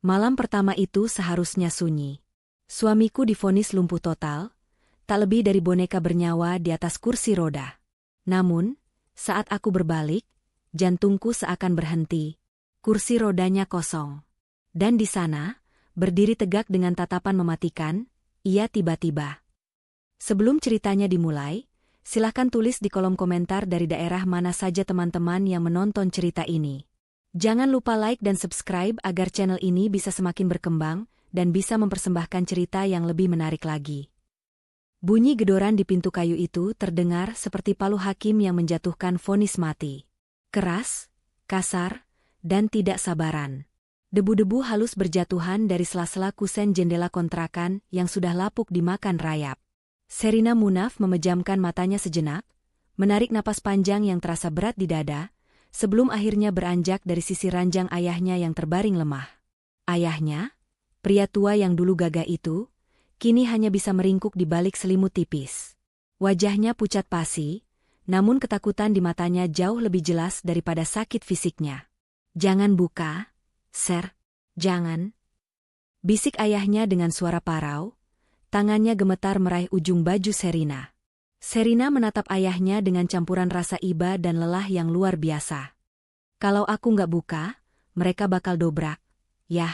Malam pertama itu seharusnya sunyi. Suamiku divonis lumpuh total, tak lebih dari boneka bernyawa di atas kursi roda. Namun, saat aku berbalik, jantungku seakan berhenti. Kursi rodanya kosong. Dan di sana, berdiri tegak dengan tatapan mematikan, ia tiba-tiba. Sebelum ceritanya dimulai, silahkan tulis di kolom komentar dari daerah mana saja teman-teman yang menonton cerita ini. Jangan lupa like dan subscribe agar channel ini bisa semakin berkembang dan bisa mempersembahkan cerita yang lebih menarik lagi. Bunyi gedoran di pintu kayu itu terdengar seperti palu hakim yang menjatuhkan vonis mati. Keras, kasar, dan tidak sabaran. Debu-debu halus berjatuhan dari sela-sela kusen jendela kontrakan yang sudah lapuk dimakan rayap. Sherina Munaf memejamkan matanya sejenak, menarik napas panjang yang terasa berat di dada, sebelum akhirnya beranjak dari sisi ranjang ayahnya yang terbaring lemah. Ayahnya, pria tua yang dulu gagah itu, kini hanya bisa meringkuk di balik selimut tipis. Wajahnya pucat pasi, namun ketakutan di matanya jauh lebih jelas daripada sakit fisiknya. "Jangan buka, Sir, jangan," bisik ayahnya dengan suara parau. Tangannya gemetar meraih ujung baju Sherina. Sherina menatap ayahnya dengan campuran rasa iba dan lelah yang luar biasa. "Kalau aku nggak buka, mereka bakal dobrak. Yah,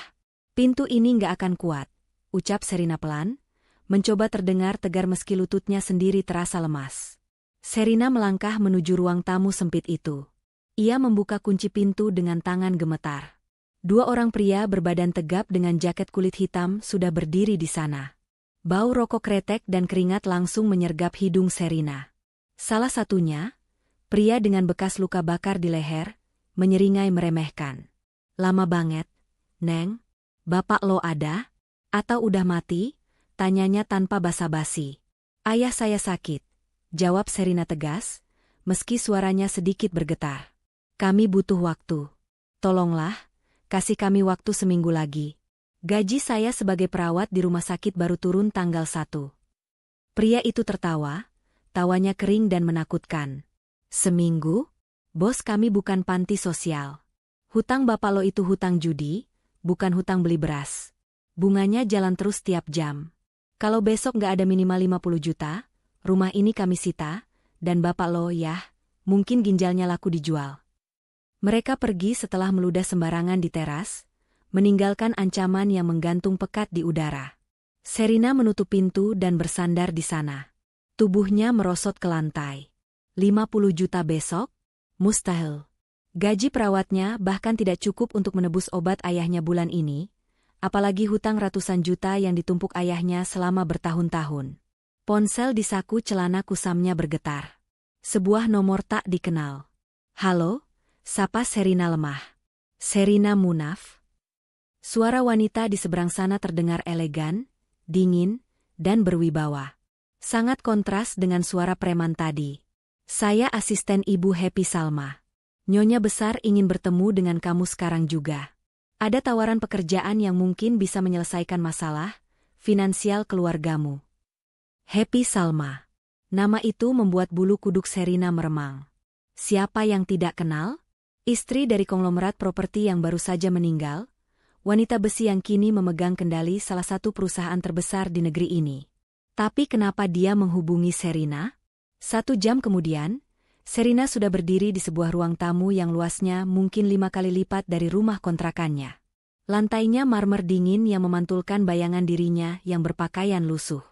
pintu ini nggak akan kuat," ucap Sherina pelan, mencoba terdengar tegar meski lututnya sendiri terasa lemas. Sherina melangkah menuju ruang tamu sempit itu. Ia membuka kunci pintu dengan tangan gemetar. Dua orang pria berbadan tegap dengan jaket kulit hitam sudah berdiri di sana. Bau rokok kretek dan keringat langsung menyergap hidung Sherina. Salah satunya, pria dengan bekas luka bakar di leher, menyeringai meremehkan. "Lama banget, Neng. Bapak lo ada? Atau udah mati?" tanyanya tanpa basa-basi. "Ayah saya sakit," jawab Sherina tegas, meski suaranya sedikit bergetar. "Kami butuh waktu. Tolonglah, kasih kami waktu seminggu lagi. Gaji saya sebagai perawat di rumah sakit baru turun tanggal 1. Pria itu tertawa, tawanya kering dan menakutkan. "Seminggu? Bos, kami bukan panti sosial. Hutang bapak lo itu hutang judi, bukan hutang beli beras. Bunganya jalan terus tiap jam. Kalau besok nggak ada minimal 50 juta, rumah ini kami sita, dan bapak lo mungkin ginjalnya laku dijual." Mereka pergi setelah meludah sembarangan di teras, meninggalkan ancaman yang menggantung pekat di udara. Sherina menutup pintu dan bersandar di sana. Tubuhnya merosot ke lantai. 50 juta besok? Mustahil. Gaji perawatnya bahkan tidak cukup untuk menebus obat ayahnya bulan ini, apalagi hutang ratusan juta yang ditumpuk ayahnya selama bertahun-tahun. Ponsel di saku celana kusamnya bergetar. Sebuah nomor tak dikenal. "Halo?" sapa Sherina lemah. "Sherina Munaf?" Suara wanita di seberang sana terdengar elegan, dingin, dan berwibawa. Sangat kontras dengan suara preman tadi. "Saya asisten Ibu Happy Salma. Nyonya besar ingin bertemu dengan kamu sekarang juga. Ada tawaran pekerjaan yang mungkin bisa menyelesaikan masalah finansial keluargamu." Happy Salma. Nama itu membuat bulu kuduk Sherina meremang. Siapa yang tidak kenal? Istri dari konglomerat properti yang baru saja meninggal, wanita besi yang kini memegang kendali salah satu perusahaan terbesar di negeri ini. Tapi kenapa dia menghubungi Sherina? 1 jam kemudian, Sherina sudah berdiri di sebuah ruang tamu yang luasnya mungkin 5 kali lipat dari rumah kontrakannya. Lantainya marmer dingin yang memantulkan bayangan dirinya yang berpakaian lusuh.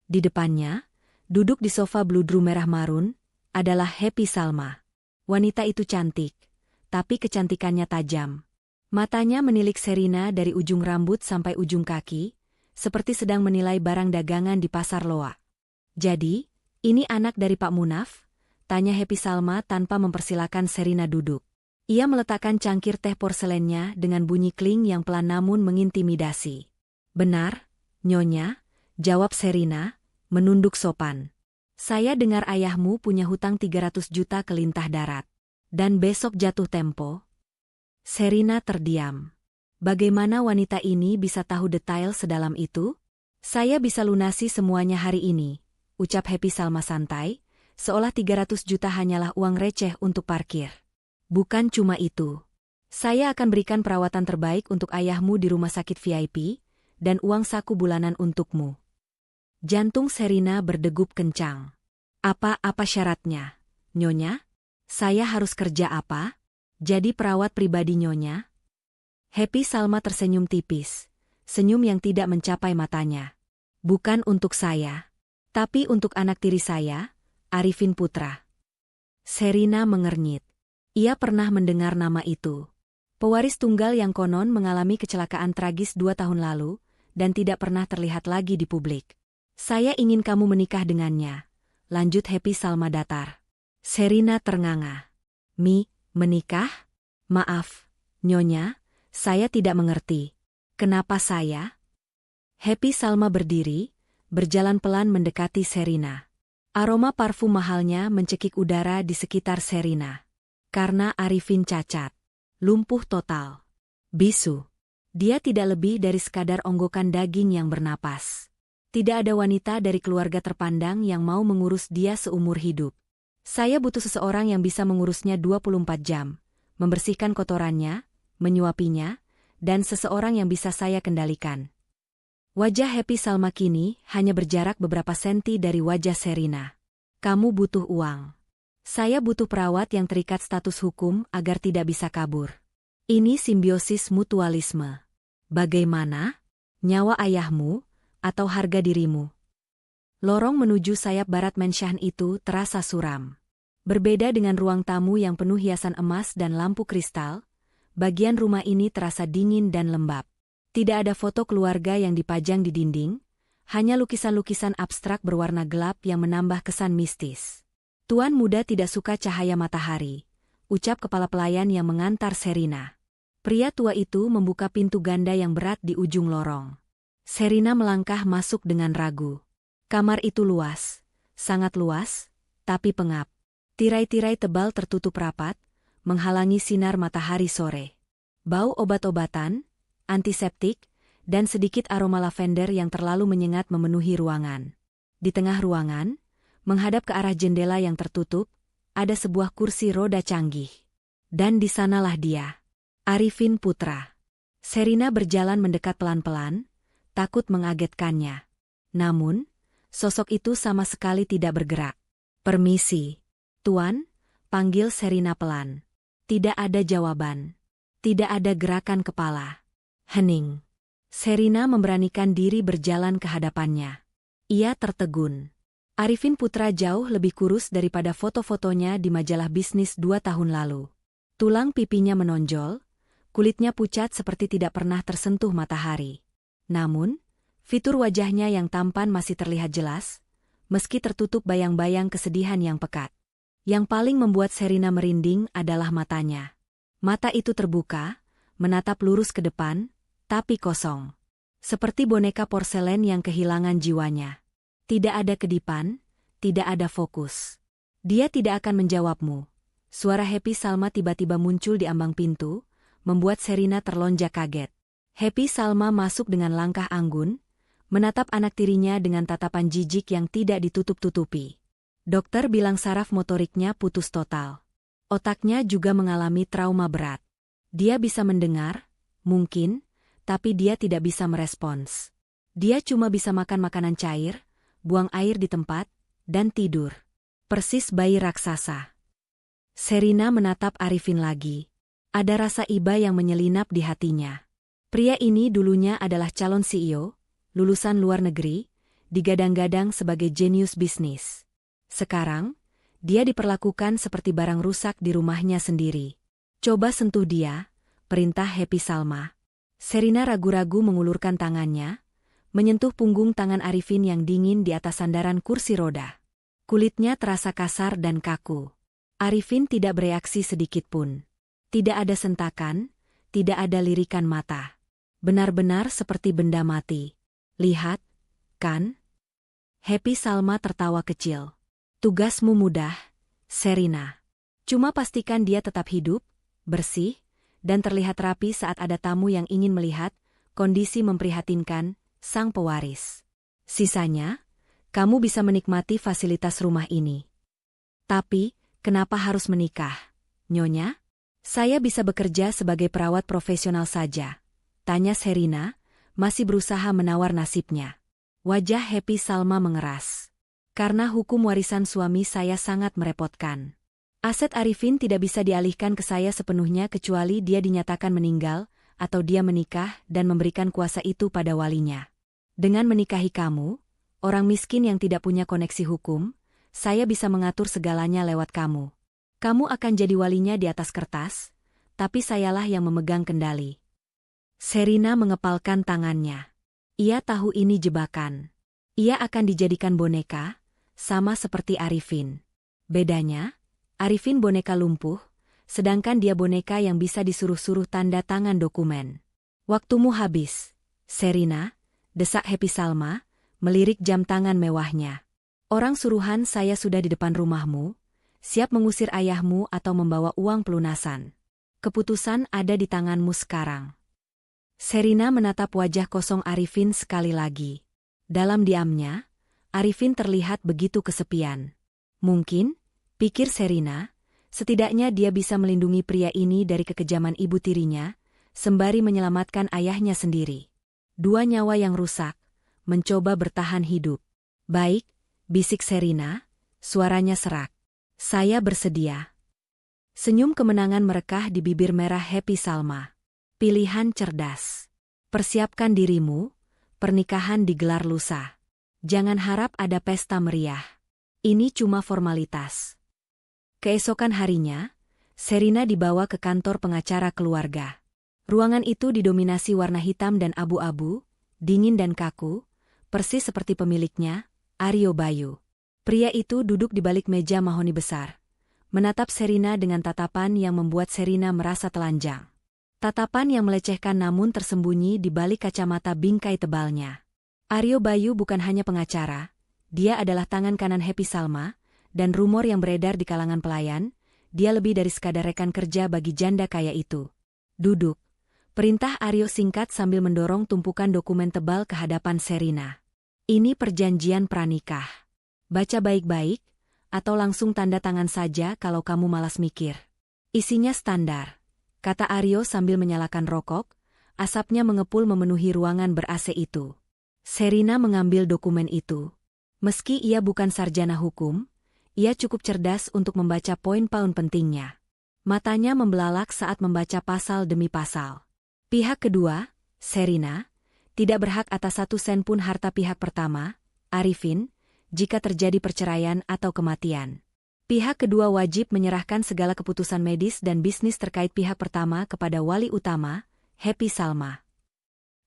Di depannya, duduk di sofa bludru merah marun, adalah Happy Salma. Wanita itu cantik, tapi kecantikannya tajam. Matanya menilik Sherina dari ujung rambut sampai ujung kaki, seperti sedang menilai barang dagangan di pasar loak. "Jadi, ini anak dari Pak Munaf?" tanya Happy Salma tanpa mempersilakan Sherina duduk. Ia meletakkan cangkir teh porselennya dengan bunyi kling yang pelan namun mengintimidasi. "Benar, Nyonya," jawab Sherina, menunduk sopan. "Saya dengar ayahmu punya hutang 300 juta ke Lintah Darat. Dan besok jatuh tempo." Sherina terdiam. Bagaimana wanita ini bisa tahu detail sedalam itu? "Saya bisa lunasi semuanya hari ini," ucap Happy Salma santai, seolah 300 juta hanyalah uang receh untuk parkir. "Bukan cuma itu. Saya akan berikan perawatan terbaik untuk ayahmu di rumah sakit VIP, dan uang saku bulanan untukmu. Jantung Sherina berdegup kencang. Apa syaratnya, Nyonya? Saya harus kerja apa? Jadi perawat pribadi Nyonya? Happy Salma tersenyum tipis, senyum yang tidak mencapai matanya. Bukan untuk saya, tapi untuk anak tiri saya, Arifin Putra. Sherina mengernyit. Ia pernah mendengar nama itu. Pewaris tunggal yang konon mengalami kecelakaan tragis 2 tahun lalu, dan tidak pernah terlihat lagi di publik. Saya ingin kamu menikah dengannya, lanjut Happy Salma datar. Sherina ternganga. Menikah? Maaf, Nyonya, saya tidak mengerti. Kenapa saya? Happy Salma berdiri, berjalan pelan mendekati Sherina. Aroma parfum mahalnya mencekik udara di sekitar Sherina. Karena Arifin cacat. Lumpuh total. Bisu. Dia tidak lebih dari sekadar onggokan daging yang bernapas. Tidak ada wanita dari keluarga terpandang yang mau mengurus dia seumur hidup. Saya butuh seseorang yang bisa mengurusnya 24 jam, membersihkan kotorannya, menyuapinya, dan seseorang yang bisa saya kendalikan. Wajah Happy Salma kini hanya berjarak beberapa senti dari wajah Sherina. Kamu butuh uang. Saya butuh perawat yang terikat status hukum agar tidak bisa kabur. Ini simbiosis mutualisme. Bagaimana? Nyawa ayahmu, atau harga dirimu? Lorong menuju sayap barat Mansion itu terasa suram. Berbeda dengan ruang tamu yang penuh hiasan emas dan lampu kristal, bagian rumah ini terasa dingin dan lembab. Tidak ada foto keluarga yang dipajang di dinding, hanya lukisan-lukisan abstrak berwarna gelap yang menambah kesan mistis. Tuan muda tidak suka cahaya matahari, ucap kepala pelayan yang mengantar Sherina. Pria tua itu membuka pintu ganda yang berat di ujung lorong. Sherina melangkah masuk dengan ragu. Kamar itu luas, sangat luas, tapi pengap. Tirai-tirai tebal tertutup rapat, menghalangi sinar matahari sore. Bau obat-obatan, antiseptik, dan sedikit aroma lavender yang terlalu menyengat memenuhi ruangan. Di tengah ruangan, menghadap ke arah jendela yang tertutup, ada sebuah kursi roda canggih. Dan di sanalah dia, Arifin Putra. Sherina berjalan mendekat pelan-pelan, takut mengagetkannya. Namun, sosok itu sama sekali tidak bergerak. Permisi, Tuan, panggil Sherina pelan. Tidak ada jawaban. Tidak ada gerakan kepala. Hening. Sherina memberanikan diri berjalan ke hadapannya. Ia tertegun. Arifin Putra jauh lebih kurus daripada foto-fotonya di majalah bisnis 2 tahun lalu. Tulang pipinya menonjol, kulitnya pucat seperti tidak pernah tersentuh matahari. Namun, fitur wajahnya yang tampan masih terlihat jelas, meski tertutup bayang-bayang kesedihan yang pekat. Yang paling membuat Sherina merinding adalah matanya. Mata itu terbuka, menatap lurus ke depan, tapi kosong. Seperti boneka porselen yang kehilangan jiwanya. Tidak ada kedipan, tidak ada fokus. Dia tidak akan menjawabmu. Suara Happy Salma tiba-tiba muncul di ambang pintu, membuat Sherina terlonjak kaget. Happy Salma masuk dengan langkah anggun, menatap anak tirinya dengan tatapan jijik yang tidak ditutup-tutupi. Dokter bilang saraf motoriknya putus total. Otaknya juga mengalami trauma berat. Dia bisa mendengar, mungkin, tapi dia tidak bisa merespons. Dia cuma bisa makan makanan cair, buang air di tempat, dan tidur. Persis bayi raksasa. Sherina menatap Arifin lagi. Ada rasa iba yang menyelinap di hatinya. Pria ini dulunya adalah calon CEO, lulusan luar negeri, digadang-gadang sebagai jenius bisnis. Sekarang, dia diperlakukan seperti barang rusak di rumahnya sendiri. Coba sentuh dia, perintah Happy Salma. Sherina ragu-ragu mengulurkan tangannya, menyentuh punggung tangan Arifin yang dingin di atas sandaran kursi roda. Kulitnya terasa kasar dan kaku. Arifin tidak bereaksi sedikit pun. Tidak ada sentakan, tidak ada lirikan mata. Benar-benar seperti benda mati. Lihat, kan? Happy Salma tertawa kecil. Tugasmu mudah, Sherina. Cuma pastikan dia tetap hidup, bersih, dan terlihat rapi saat ada tamu yang ingin melihat kondisi memprihatinkan sang pewaris. Sisanya, kamu bisa menikmati fasilitas rumah ini. Tapi, kenapa harus menikah, Nyonya? Saya bisa bekerja sebagai perawat profesional saja, tanya Sherina, masih berusaha menawar nasibnya. Wajah Happy Salma mengeras. Karena hukum warisan suami saya sangat merepotkan. Aset Arifin tidak bisa dialihkan ke saya sepenuhnya kecuali dia dinyatakan meninggal, atau dia menikah dan memberikan kuasa itu pada walinya. Dengan menikahi kamu, orang miskin yang tidak punya koneksi hukum, saya bisa mengatur segalanya lewat kamu. Kamu akan jadi walinya di atas kertas, tapi sayalah yang memegang kendali. Sherina mengepalkan tangannya. Ia tahu ini jebakan. Ia akan dijadikan boneka, sama seperti Arifin. Bedanya, Arifin boneka lumpuh, sedangkan dia boneka yang bisa disuruh-suruh tanda tangan dokumen. Waktumu habis, Sherina, desak Happy Salma, melirik jam tangan mewahnya. Orang suruhan saya sudah di depan rumahmu, siap mengusir ayahmu atau membawa uang pelunasan. Keputusan ada di tanganmu sekarang. Sherina menatap wajah kosong Arifin sekali lagi. Dalam diamnya, Arifin terlihat begitu kesepian. Mungkin, pikir Sherina, setidaknya dia bisa melindungi pria ini dari kekejaman ibu tirinya, sembari menyelamatkan ayahnya sendiri. Dua nyawa yang rusak, mencoba bertahan hidup. Baik, bisik Sherina, suaranya serak. Saya bersedia. Senyum kemenangan merekah di bibir merah Happy Salma. Pilihan cerdas. Persiapkan dirimu, pernikahan digelar lusa. Jangan harap ada pesta meriah. Ini cuma formalitas. Keesokan harinya, Sherina dibawa ke kantor pengacara keluarga. Ruangan itu didominasi warna hitam dan abu-abu, dingin dan kaku, persis seperti pemiliknya, Aryo Bayu. Pria itu duduk di balik meja mahoni besar, menatap Sherina dengan tatapan yang membuat Sherina merasa telanjang. Tatapan yang melecehkan namun tersembunyi di balik kacamata bingkai tebalnya. Aryo Bayu bukan hanya pengacara, dia adalah tangan kanan Happy Salma, dan rumor yang beredar di kalangan pelayan, dia lebih dari sekadar rekan kerja bagi janda kaya itu. Duduk, perintah Aryo singkat sambil mendorong tumpukan dokumen tebal ke hadapan Sherina. Ini perjanjian pranikah. Baca baik-baik, atau langsung tanda tangan saja kalau kamu malas mikir. Isinya standar, kata Aryo sambil menyalakan rokok, asapnya mengepul memenuhi ruangan ber-AC itu. Sherina mengambil dokumen itu. Meski ia bukan sarjana hukum, ia cukup cerdas untuk membaca poin-poin pentingnya. Matanya membelalak saat membaca pasal demi pasal. Pihak kedua, Sherina, tidak berhak atas 1 sen pun harta pihak pertama, Arifin, jika terjadi perceraian atau kematian. Pihak kedua wajib menyerahkan segala keputusan medis dan bisnis terkait pihak pertama kepada wali utama, Happy Salma.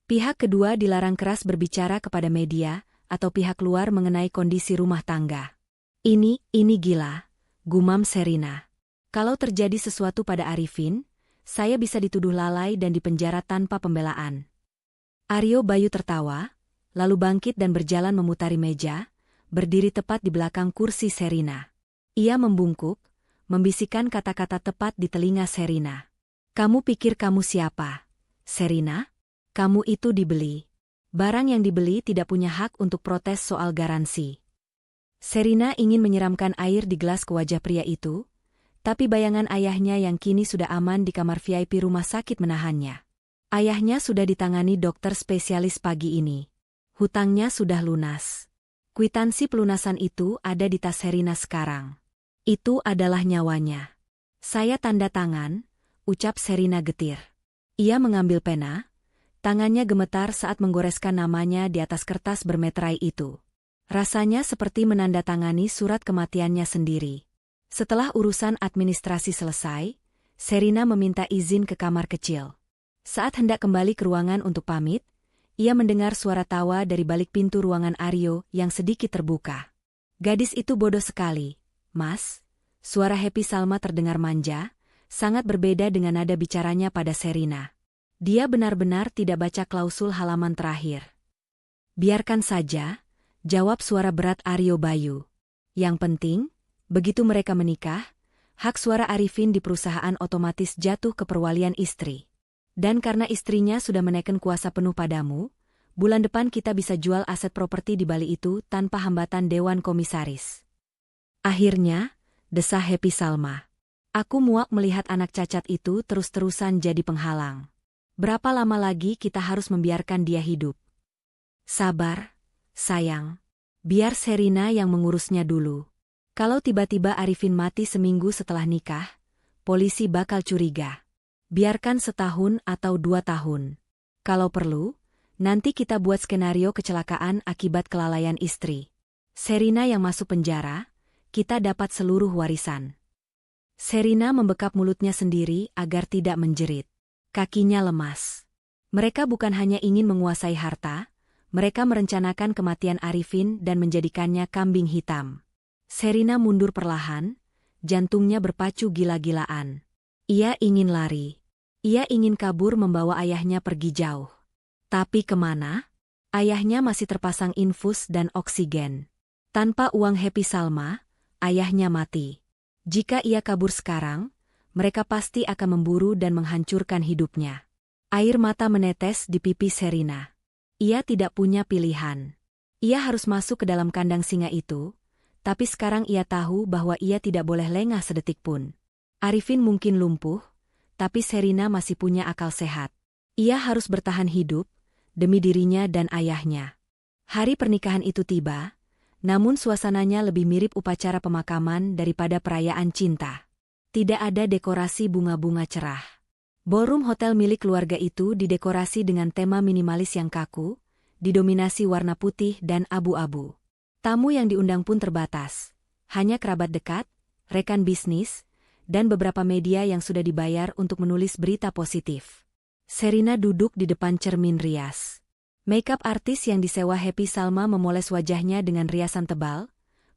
Pihak kedua dilarang keras berbicara kepada media atau pihak luar mengenai kondisi rumah tangga. Ini gila, gumam Sherina. Kalau terjadi sesuatu pada Arifin, saya bisa dituduh lalai dan dipenjara tanpa pembelaan. Aryo Bayu tertawa, lalu bangkit dan berjalan memutari meja, berdiri tepat di belakang kursi Sherina. Ia membungkuk, membisikkan kata-kata tepat di telinga Sherina. Kamu pikir kamu siapa? Sherina? Kamu itu dibeli. Barang yang dibeli tidak punya hak untuk protes soal garansi. Sherina ingin menyiramkan air di gelas ke wajah pria itu, tapi bayangan ayahnya yang kini sudah aman di kamar VIP rumah sakit menahannya. Ayahnya sudah ditangani dokter spesialis pagi ini. Hutangnya sudah lunas. Kwitansi pelunasan itu ada di tas Sherina sekarang. Itu adalah nyawanya. Saya tanda tangan, ucap Sherina getir. Ia mengambil pena, tangannya gemetar saat menggoreskan namanya di atas kertas bermeterai itu. Rasanya seperti menandatangani surat kematiannya sendiri. Setelah urusan administrasi selesai, Sherina meminta izin ke kamar kecil. Saat hendak kembali ke ruangan untuk pamit, ia mendengar suara tawa dari balik pintu ruangan Aryo yang sedikit terbuka. Gadis itu bodoh sekali, Mas. Suara Happy Salma terdengar manja, sangat berbeda dengan nada bicaranya pada Sherina. Dia benar-benar tidak baca klausul halaman terakhir. Biarkan saja, jawab suara berat Aryo Bayu. Yang penting, begitu mereka menikah, hak suara Arifin di perusahaan otomatis jatuh ke perwalian istri. Dan karena istrinya sudah menekan kuasa penuh padamu, bulan depan kita bisa jual aset properti di Bali itu tanpa hambatan Dewan Komisaris. Akhirnya, desah Happy Salma. Aku muak melihat anak cacat itu terus-terusan jadi penghalang. Berapa lama lagi kita harus membiarkan dia hidup? Sabar, sayang. Biar Sherina yang mengurusnya dulu. Kalau tiba-tiba Arifin mati seminggu setelah nikah, polisi bakal curiga. Biarkan setahun atau 2 tahun. Kalau perlu, nanti kita buat skenario kecelakaan akibat kelalaian istri. Sherina yang masuk penjara, kita dapat seluruh warisan. Sherina membekap mulutnya sendiri agar tidak menjerit. Kakinya lemas. Mereka bukan hanya ingin menguasai harta, mereka merencanakan kematian Arifin dan menjadikannya kambing hitam. Sherina mundur perlahan, jantungnya berpacu gila-gilaan. Ia ingin lari. Ia ingin kabur membawa ayahnya pergi jauh. Tapi kemana? Ayahnya masih terpasang infus dan oksigen. Tanpa uang Happy Salma, ayahnya mati. Jika ia kabur sekarang, mereka pasti akan memburu dan menghancurkan hidupnya. Air mata menetes di pipi Sherina. Ia tidak punya pilihan. Ia harus masuk ke dalam kandang singa itu, tapi sekarang ia tahu bahwa ia tidak boleh lengah sedetik pun. Arifin mungkin lumpuh, tapi Sherina masih punya akal sehat. Ia harus bertahan hidup, demi dirinya dan ayahnya. Hari pernikahan itu tiba, namun suasananya lebih mirip upacara pemakaman daripada perayaan cinta. Tidak ada dekorasi bunga-bunga cerah. Ballroom hotel milik keluarga itu didekorasi dengan tema minimalis yang kaku, didominasi warna putih dan abu-abu. Tamu yang diundang pun terbatas. Hanya kerabat dekat, rekan bisnis, dan beberapa media yang sudah dibayar untuk menulis berita positif. Sherina duduk di depan cermin rias. Makeup artis yang disewa Happy Salma memoles wajahnya dengan riasan tebal,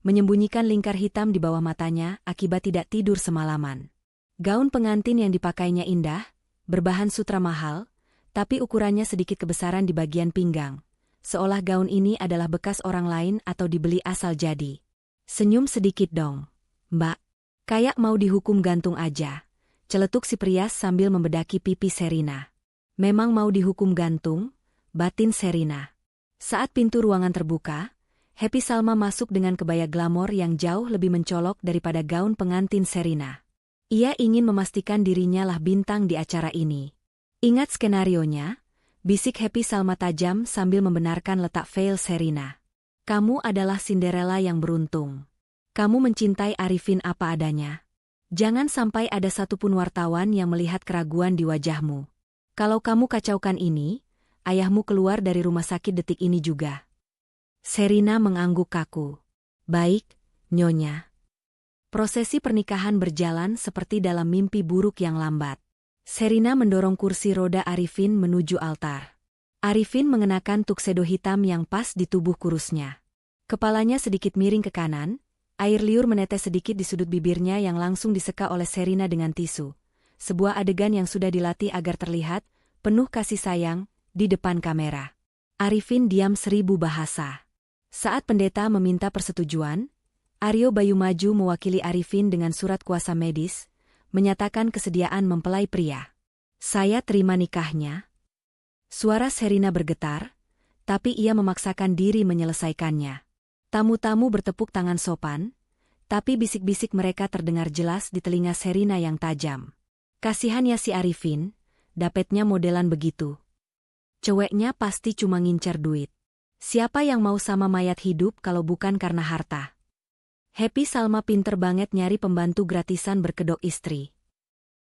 menyembunyikan lingkar hitam di bawah matanya akibat tidak tidur semalaman. Gaun pengantin yang dipakainya indah, berbahan sutra mahal, tapi ukurannya sedikit kebesaran di bagian pinggang, seolah gaun ini adalah bekas orang lain atau dibeli asal jadi. Senyum sedikit dong, Mbak. Kayak mau dihukum gantung aja, celetuk si Prias sambil membedaki pipi Sherina. Memang mau dihukum gantung? Batin Sherina. Saat pintu ruangan terbuka, Happy Salma masuk dengan kebaya glamor yang jauh lebih mencolok daripada gaun pengantin Sherina. Ia ingin memastikan dirinya lah bintang di acara ini. Ingat skenarionya? Bisik Happy Salma tajam sambil membenarkan letak veil Sherina. Kamu adalah Cinderella yang beruntung. Kamu mencintai Arifin apa adanya. Jangan sampai ada satupun wartawan yang melihat keraguan di wajahmu. Kalau kamu kacaukan ini, ayahmu keluar dari rumah sakit detik ini juga. Sherina mengangguk kaku. Baik, Nyonya. Prosesi pernikahan berjalan seperti dalam mimpi buruk yang lambat. Sherina mendorong kursi roda Arifin menuju altar. Arifin mengenakan tuxedo hitam yang pas di tubuh kurusnya. Kepalanya sedikit miring ke kanan, air liur menetes sedikit di sudut bibirnya yang langsung diseka oleh Sherina dengan tisu. Sebuah adegan yang sudah dilatih agar terlihat penuh kasih sayang di depan kamera. Arifin diam 1000 bahasa. Saat pendeta meminta persetujuan, Aryo Bayu maju mewakili Arifin dengan surat kuasa medis, menyatakan kesediaan mempelai pria. Saya terima nikahnya. Suara Sherina bergetar, tapi ia memaksakan diri menyelesaikannya. Tamu-tamu bertepuk tangan sopan, tapi bisik-bisik mereka terdengar jelas di telinga Sherina yang tajam. Kasihannya si Arifin, dapetnya modelan begitu. Ceweknya pasti cuma ngincer duit. Siapa yang mau sama mayat hidup kalau bukan karena harta? Happy Salma pinter banget nyari pembantu gratisan berkedok istri.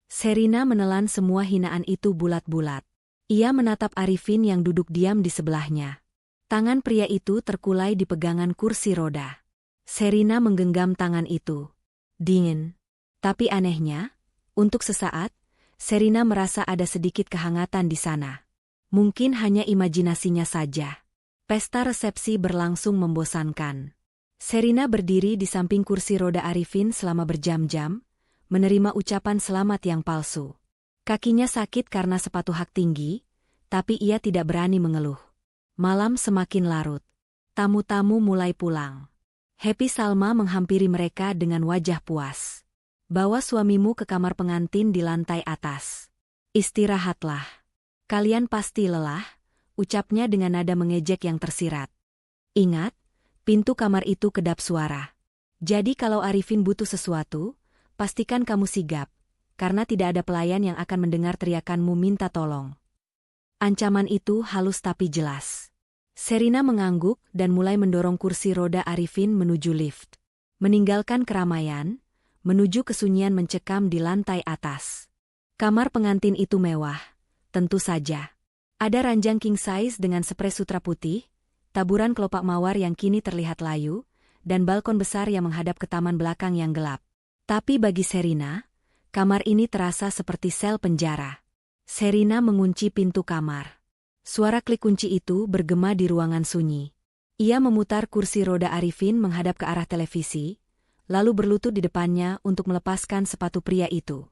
Sherina menelan semua hinaan itu bulat-bulat. Ia menatap Arifin yang duduk diam di sebelahnya. Tangan pria itu terkulai di pegangan kursi roda. Sherina menggenggam tangan itu. Dingin. Tapi anehnya, untuk sesaat, Sherina merasa ada sedikit kehangatan di sana. Mungkin hanya imajinasinya saja. Pesta resepsi berlangsung membosankan. Sherina berdiri di samping kursi roda Arifin selama berjam-jam, menerima ucapan selamat yang palsu. Kakinya sakit karena sepatu hak tinggi, tapi ia tidak berani mengeluh. Malam semakin larut. Tamu-tamu mulai pulang. Happy Salma menghampiri mereka dengan wajah puas. Bawa suamimu ke kamar pengantin di lantai atas. Istirahatlah. Kalian pasti lelah, ucapnya dengan nada mengejek yang tersirat. Ingat, pintu kamar itu kedap suara. Jadi kalau Arifin butuh sesuatu, pastikan kamu sigap, karena tidak ada pelayan yang akan mendengar teriakanmu minta tolong. Ancaman itu halus tapi jelas. Sherina mengangguk dan mulai mendorong kursi roda Arifin menuju lift. Meninggalkan keramaian, menuju kesunyian mencekam di lantai atas. Kamar pengantin itu mewah, tentu saja. Ada ranjang king size dengan spray sutra putih, taburan kelopak mawar yang kini terlihat layu, dan balkon besar yang menghadap ke taman belakang yang gelap. Tapi bagi Sherina, kamar ini terasa seperti sel penjara. Sherina mengunci pintu kamar. Suara klik kunci itu bergema di ruangan sunyi. Ia memutar kursi roda Arifin menghadap ke arah televisi, lalu berlutut di depannya untuk melepaskan sepatu pria itu.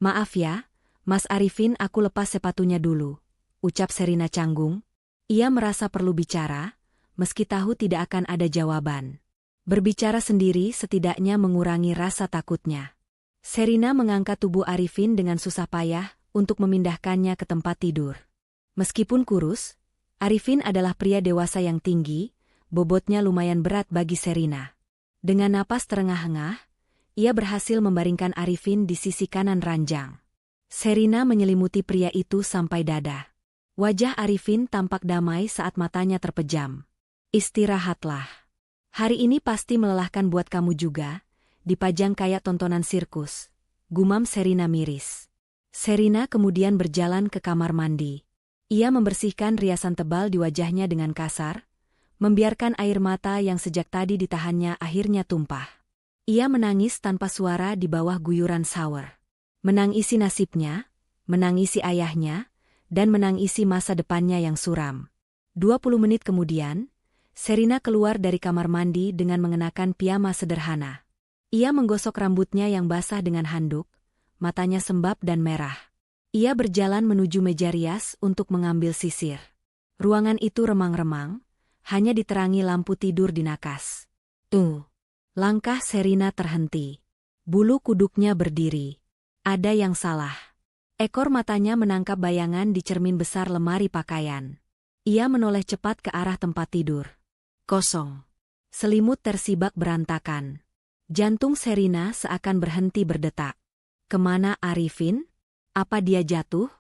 "Maaf ya, Mas Arifin, aku lepas sepatunya dulu," ucap Sherina canggung. Ia merasa perlu bicara, meski tahu tidak akan ada jawaban. Berbicara sendiri setidaknya mengurangi rasa takutnya. Sherina mengangkat tubuh Arifin dengan susah payah untuk memindahkannya ke tempat tidur. Meskipun kurus, Arifin adalah pria dewasa yang tinggi, bobotnya lumayan berat bagi Sherina. Dengan napas terengah-engah, ia berhasil membaringkan Arifin di sisi kanan ranjang. Sherina menyelimuti pria itu sampai dada. Wajah Arifin tampak damai saat matanya terpejam. "Istirahatlah. Hari ini pasti melelahkan buat kamu juga, dipajang kayak tontonan sirkus," gumam Sherina miris. Sherina kemudian berjalan ke kamar mandi. Ia membersihkan riasan tebal di wajahnya dengan kasar, membiarkan air mata yang sejak tadi ditahannya akhirnya tumpah. Ia menangis tanpa suara di bawah guyuran shower. Menangisi nasibnya, menangisi ayahnya, dan menangisi masa depannya yang suram. 20 menit kemudian, Sherina keluar dari kamar mandi dengan mengenakan piyama sederhana. Ia menggosok rambutnya yang basah dengan handuk, matanya sembab dan merah. Ia berjalan menuju meja rias untuk mengambil sisir. Ruangan itu remang-remang, hanya diterangi lampu tidur di nakas. Langkah Sherina terhenti. Bulu kuduknya berdiri. Ada yang salah. Ekor matanya menangkap bayangan di cermin besar lemari pakaian. Ia menoleh cepat ke arah tempat tidur. Kosong. Selimut tersibak berantakan. Jantung Sherina seakan berhenti berdetak. Kemana Arifin? Apa dia jatuh?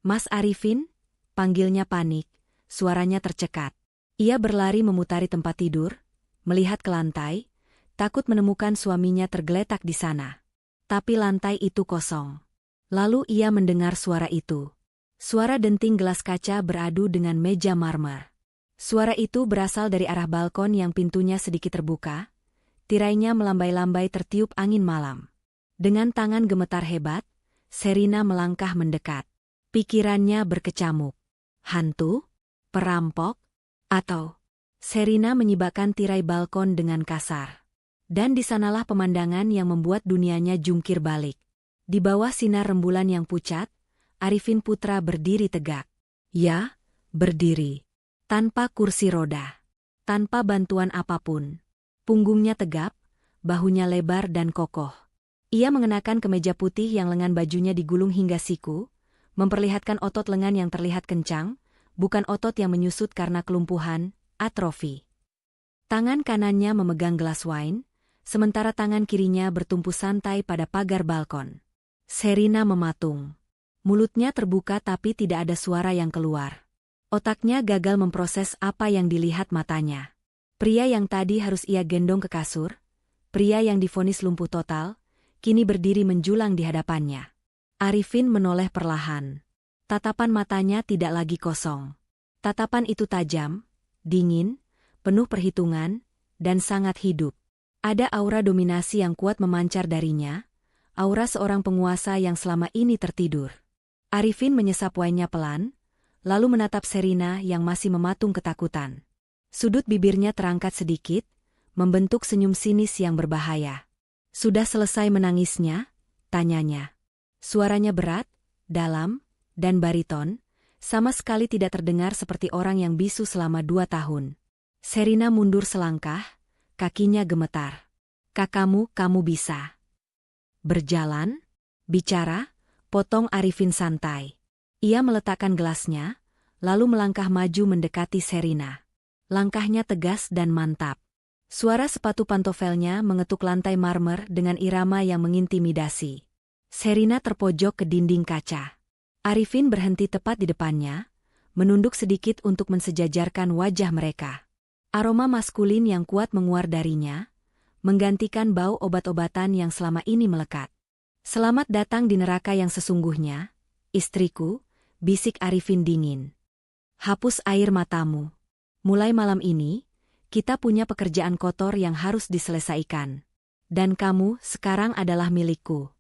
"Mas Arifin?" panggilnya panik, suaranya tercekat. Ia berlari memutari tempat tidur, melihat ke lantai, takut menemukan suaminya tergeletak di sana. Tapi lantai itu kosong. Lalu ia mendengar suara itu. Suara denting gelas kaca beradu dengan meja marmer. Suara itu berasal dari arah balkon yang pintunya sedikit terbuka, tirainya melambai-lambai tertiup angin malam. Dengan tangan gemetar hebat, Sherina melangkah mendekat. Pikirannya berkecamuk. Hantu? Perampok? Atau? Sherina menyibakkan tirai balkon dengan kasar. Dan di sanalah pemandangan yang membuat dunianya jungkir balik. Di bawah sinar rembulan yang pucat, Arifin Putra berdiri tegak. Ya, berdiri. Tanpa kursi roda. Tanpa bantuan apapun. Punggungnya tegap, bahunya lebar dan kokoh. Ia mengenakan kemeja putih yang lengan bajunya digulung hingga siku, memperlihatkan otot lengan yang terlihat kencang, bukan otot yang menyusut karena kelumpuhan, atrofi. Tangan kanannya memegang gelas wine, sementara tangan kirinya bertumpu santai pada pagar balkon. Sherina mematung. Mulutnya terbuka tapi tidak ada suara yang keluar. Otaknya gagal memproses apa yang dilihat matanya. Pria yang tadi harus ia gendong ke kasur, pria yang divonis lumpuh total, kini berdiri menjulang di hadapannya. Arifin menoleh perlahan. Tatapan matanya tidak lagi kosong. Tatapan itu tajam, dingin, penuh perhitungan, dan sangat hidup. Ada aura dominasi yang kuat memancar darinya, aura seorang penguasa yang selama ini tertidur. Arifin menyesap wine-nya pelan, lalu menatap Sherina yang masih mematung ketakutan. Sudut bibirnya terangkat sedikit, membentuk senyum sinis yang berbahaya. "Sudah selesai menangisnya?" tanyanya. Suaranya berat, dalam, dan bariton, sama sekali tidak terdengar seperti orang yang bisu selama 2 tahun. Sherina mundur selangkah, kakinya gemetar. Kamu bisa." "Berjalan? Bicara?" potong Arifin santai. Ia meletakkan gelasnya, lalu melangkah maju mendekati Sherina. Langkahnya tegas dan mantap. Suara sepatu pantofelnya mengetuk lantai marmer dengan irama yang mengintimidasi. Sherina terpojok ke dinding kaca. Arifin berhenti tepat di depannya, menunduk sedikit untuk mensejajarkan wajah mereka. Aroma maskulin yang kuat menguar darinya, menggantikan bau obat-obatan yang selama ini melekat. "Selamat datang di neraka yang sesungguhnya, istriku," bisik Arifin dingin. "Hapus air matamu. Mulai malam ini, kita punya pekerjaan kotor yang harus diselesaikan. Dan kamu sekarang adalah milikku."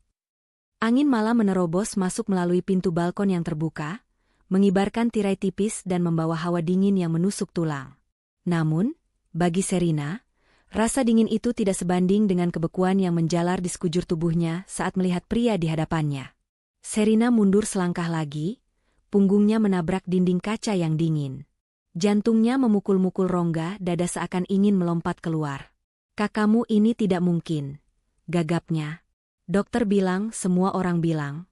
Angin malam menerobos masuk melalui pintu balkon yang terbuka, mengibarkan tirai tipis dan membawa hawa dingin yang menusuk tulang. Namun, bagi Sherina, rasa dingin itu tidak sebanding dengan kebekuan yang menjalar di sekujur tubuhnya saat melihat pria di hadapannya. Sherina mundur selangkah lagi, punggungnya menabrak dinding kaca yang dingin. Jantungnya memukul-mukul rongga dada seakan ingin melompat keluar. "Kakakmu ini tidak mungkin," gagapnya. "Dokter bilang, semua orang bilang.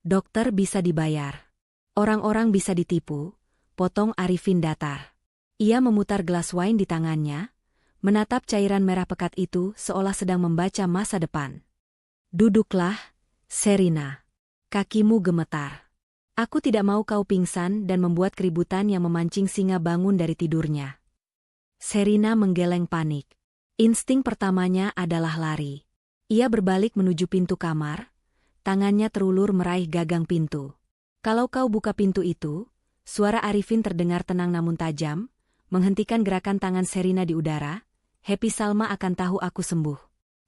Dokter bisa dibayar. Orang-orang bisa ditipu," potong Arifin datar. Ia memutar gelas wine di tangannya, menatap cairan merah pekat itu seolah sedang membaca masa depan. "Duduklah, Sherina. Kakimu gemetar. Aku tidak mau kau pingsan dan membuat keributan yang memancing singa bangun dari tidurnya." Sherina menggeleng panik. Insting pertamanya adalah lari. Ia berbalik menuju pintu kamar, tangannya terulur meraih gagang pintu. "Kalau kau buka pintu itu," suara Arifin terdengar tenang namun tajam, menghentikan gerakan tangan Sherina di udara, "Happy Salma akan tahu aku sembuh.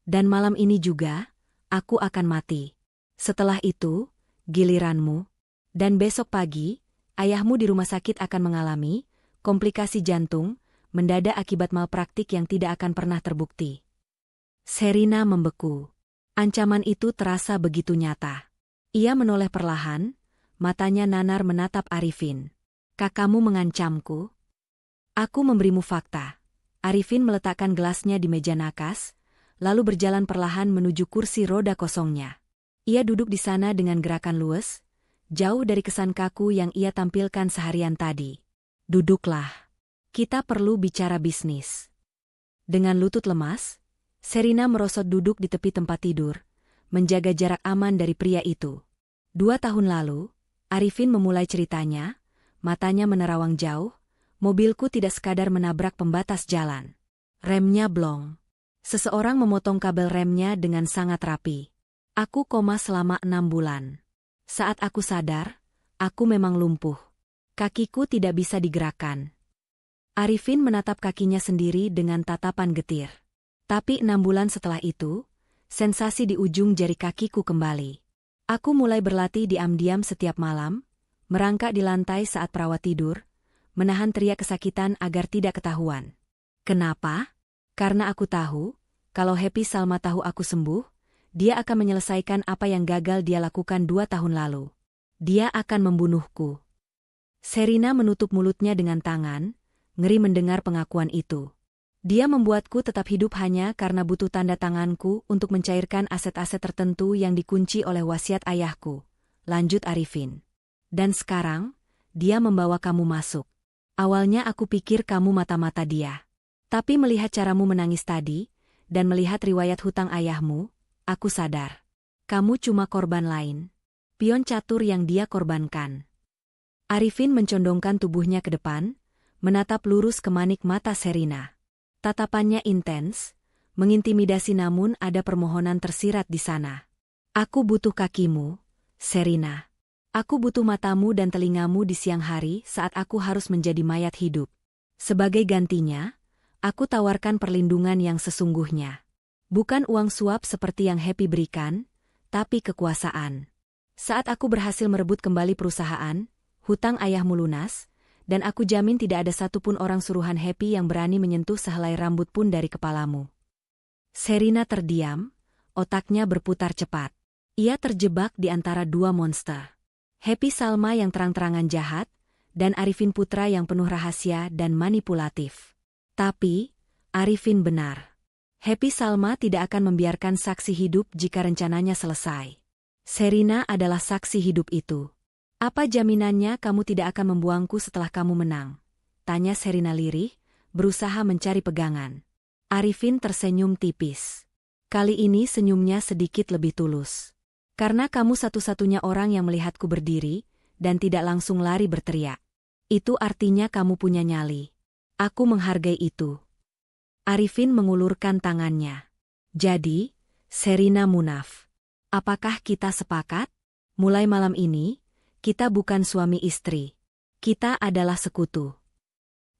Dan malam ini juga, aku akan mati. Setelah itu, giliranmu. Dan besok pagi, ayahmu di rumah sakit akan mengalami komplikasi jantung, mendadak akibat malpraktik yang tidak akan pernah terbukti." Sherina membeku. Ancaman itu terasa begitu nyata. Ia menoleh perlahan, matanya nanar menatap Arifin. "Kakakmu mengancamku?" "Aku memberimu fakta." Arifin meletakkan gelasnya di meja nakas, lalu berjalan perlahan menuju kursi roda kosongnya. Ia duduk di sana dengan gerakan luwes, jauh dari kesan kaku yang ia tampilkan seharian tadi. "Duduklah. Kita perlu bicara bisnis." Dengan lutut lemas, Sherina merosot duduk di tepi tempat tidur, menjaga jarak aman dari pria itu. 2 tahun lalu, Arifin memulai ceritanya, matanya menerawang jauh, "Mobilku tidak sekadar menabrak pembatas jalan. Remnya blong. Seseorang memotong kabel remnya dengan sangat rapi. Aku koma selama 6 bulan. Saat aku sadar, aku memang lumpuh. Kakiku tidak bisa digerakkan." Arifin menatap kakinya sendiri dengan tatapan getir. "Tapi 6 bulan setelah itu, sensasi di ujung jari kakiku kembali. Aku mulai berlatih diam-diam setiap malam, merangkak di lantai saat perawat tidur, menahan teriak kesakitan agar tidak ketahuan. Kenapa? Karena aku tahu, kalau Happy Salma tahu aku sembuh, dia akan menyelesaikan apa yang gagal dia lakukan 2 tahun lalu. Dia akan membunuhku." Sherina menutup mulutnya dengan tangan, ngeri mendengar pengakuan itu. "Dia membuatku tetap hidup hanya karena butuh tanda tanganku untuk mencairkan aset-aset tertentu yang dikunci oleh wasiat ayahku," lanjut Arifin. "Dan sekarang, dia membawa kamu masuk. Awalnya aku pikir kamu mata-mata dia. Tapi melihat caramu menangis tadi, dan melihat riwayat hutang ayahmu, aku sadar. Kamu cuma korban lain. Pion catur yang dia korbankan." Arifin mencondongkan tubuhnya ke depan, menatap lurus ke manik mata Sherina. Tatapannya intens, mengintimidasi namun ada permohonan tersirat di sana. "Aku butuh kakimu, Sherina. Aku butuh matamu dan telingamu di siang hari saat aku harus menjadi mayat hidup. Sebagai gantinya, aku tawarkan perlindungan yang sesungguhnya. Bukan uang suap seperti yang Happy berikan, tapi kekuasaan. Saat aku berhasil merebut kembali perusahaan, hutang ayahmu lunas, dan aku jamin tidak ada satupun orang suruhan Happy yang berani menyentuh sehelai rambut pun dari kepalamu." Sherina terdiam, otaknya berputar cepat. Ia terjebak di antara 2 monster. Happy Salma yang terang-terangan jahat, dan Arifin Putra yang penuh rahasia dan manipulatif. Tapi, Arifin benar. Happy Salma tidak akan membiarkan saksi hidup jika rencananya selesai. Sherina adalah saksi hidup itu. "Apa jaminannya kamu tidak akan membuangku setelah kamu menang?" tanya Sherina lirih, berusaha mencari pegangan. Arifin tersenyum tipis. Kali ini senyumnya sedikit lebih tulus. Karena kamu satu-satunya orang yang melihatku berdiri, dan tidak langsung lari berteriak. Itu artinya kamu punya nyali. Aku menghargai itu. Arifin mengulurkan tangannya. Jadi, Sherina Munaf. Apakah kita sepakat? Mulai malam ini, kita bukan suami istri. Kita adalah sekutu.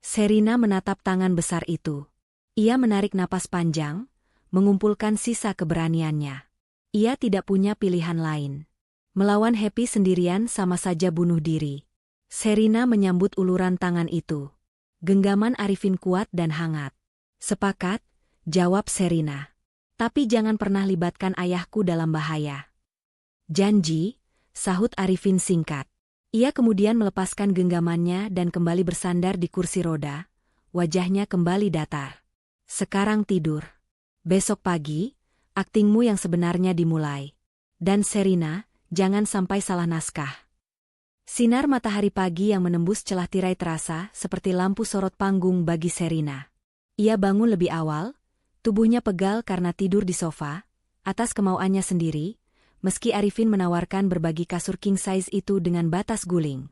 Sherina menatap tangan besar itu. Ia menarik napas panjang, mengumpulkan sisa keberaniannya. Ia tidak punya pilihan lain. Melawan Happy sendirian sama saja bunuh diri. Sherina menyambut uluran tangan itu. Genggaman Arifin kuat dan hangat. Sepakat, jawab Sherina. Tapi jangan pernah libatkan ayahku dalam bahaya. Janji, sahut Arifin singkat. Ia kemudian melepaskan genggamannya dan kembali bersandar di kursi roda. Wajahnya kembali datar. Sekarang tidur. Besok pagi, aktingmu yang sebenarnya dimulai. Dan Sherina, jangan sampai salah naskah. Sinar matahari pagi yang menembus celah tirai terasa seperti lampu sorot panggung bagi Sherina. Ia bangun lebih awal, tubuhnya pegal karena tidur di sofa, atas kemauannya sendiri, meski Arifin menawarkan berbagi kasur king size itu dengan batas guling.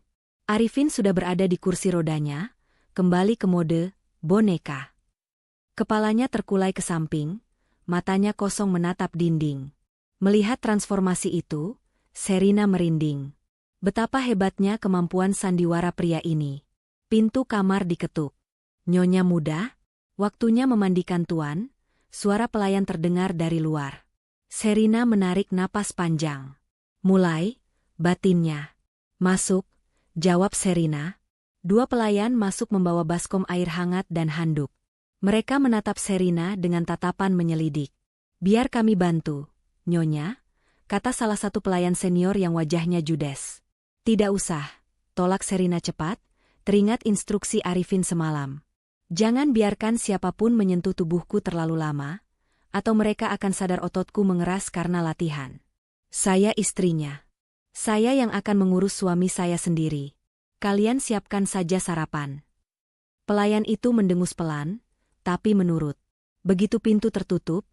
Arifin sudah berada di kursi rodanya, kembali ke mode boneka. Kepalanya terkulai ke samping, matanya kosong menatap dinding. Melihat transformasi itu, Sherina merinding. Betapa hebatnya kemampuan sandiwara pria ini. Pintu kamar diketuk. Nyonya muda, waktunya memandikan tuan, suara pelayan terdengar dari luar. Sherina menarik napas panjang. Mulai, batinnya. Masuk, jawab Sherina. Dua pelayan masuk membawa baskom air hangat dan handuk. Mereka menatap Sherina dengan tatapan menyelidik. Biar kami bantu, Nyonya, kata salah satu pelayan senior yang wajahnya judes. Tidak usah, tolak Sherina cepat, teringat instruksi Arifin semalam. Jangan biarkan siapapun menyentuh tubuhku terlalu lama, atau mereka akan sadar ototku mengeras karena latihan. Saya istrinya. Saya yang akan mengurus suami saya sendiri. Kalian siapkan saja sarapan. Pelayan itu mendengus pelan, tapi menurut. Begitu pintu tertutup,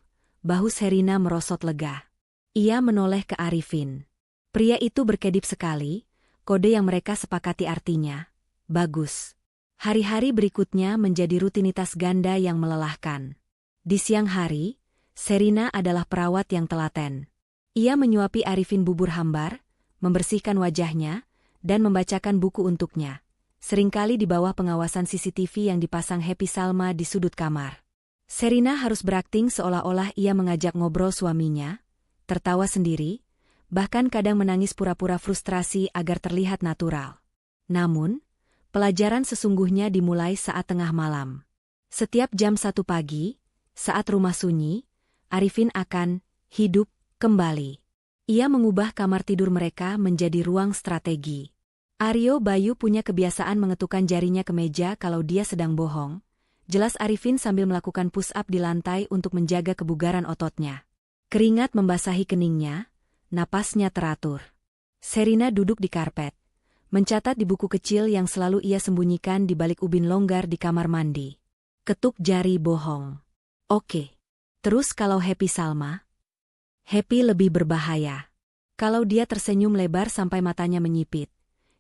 bahu Sherina merosot lega. Ia menoleh ke Arifin. Pria itu berkedip sekali, kode yang mereka sepakati artinya. Bagus. Hari-hari berikutnya menjadi rutinitas ganda yang melelahkan. Di siang hari, Sherina adalah perawat yang telaten. Ia menyuapi Arifin bubur hambar, membersihkan wajahnya, dan membacakan buku untuknya. Seringkali di bawah pengawasan CCTV yang dipasang Happy Salma di sudut kamar. Sherina harus berakting seolah-olah ia mengajak ngobrol suaminya, tertawa sendiri, bahkan kadang menangis pura-pura frustrasi agar terlihat natural. Namun, pelajaran sesungguhnya dimulai saat tengah malam. Setiap jam 1 pagi, saat rumah sunyi, Arifin akan hidup kembali. Ia mengubah kamar tidur mereka menjadi ruang strategi. Aryo Bayu punya kebiasaan mengetukkan jarinya ke meja kalau dia sedang bohong. Jelas Arifin sambil melakukan push-up di lantai untuk menjaga kebugaran ototnya. Keringat membasahi keningnya, napasnya teratur. Sherina duduk di karpet, mencatat di buku kecil yang selalu ia sembunyikan di balik ubin longgar di kamar mandi. Ketuk jari bohong. Oke. Terus kalau Happy Salma? Happy lebih berbahaya. Kalau dia tersenyum lebar sampai matanya menyipit,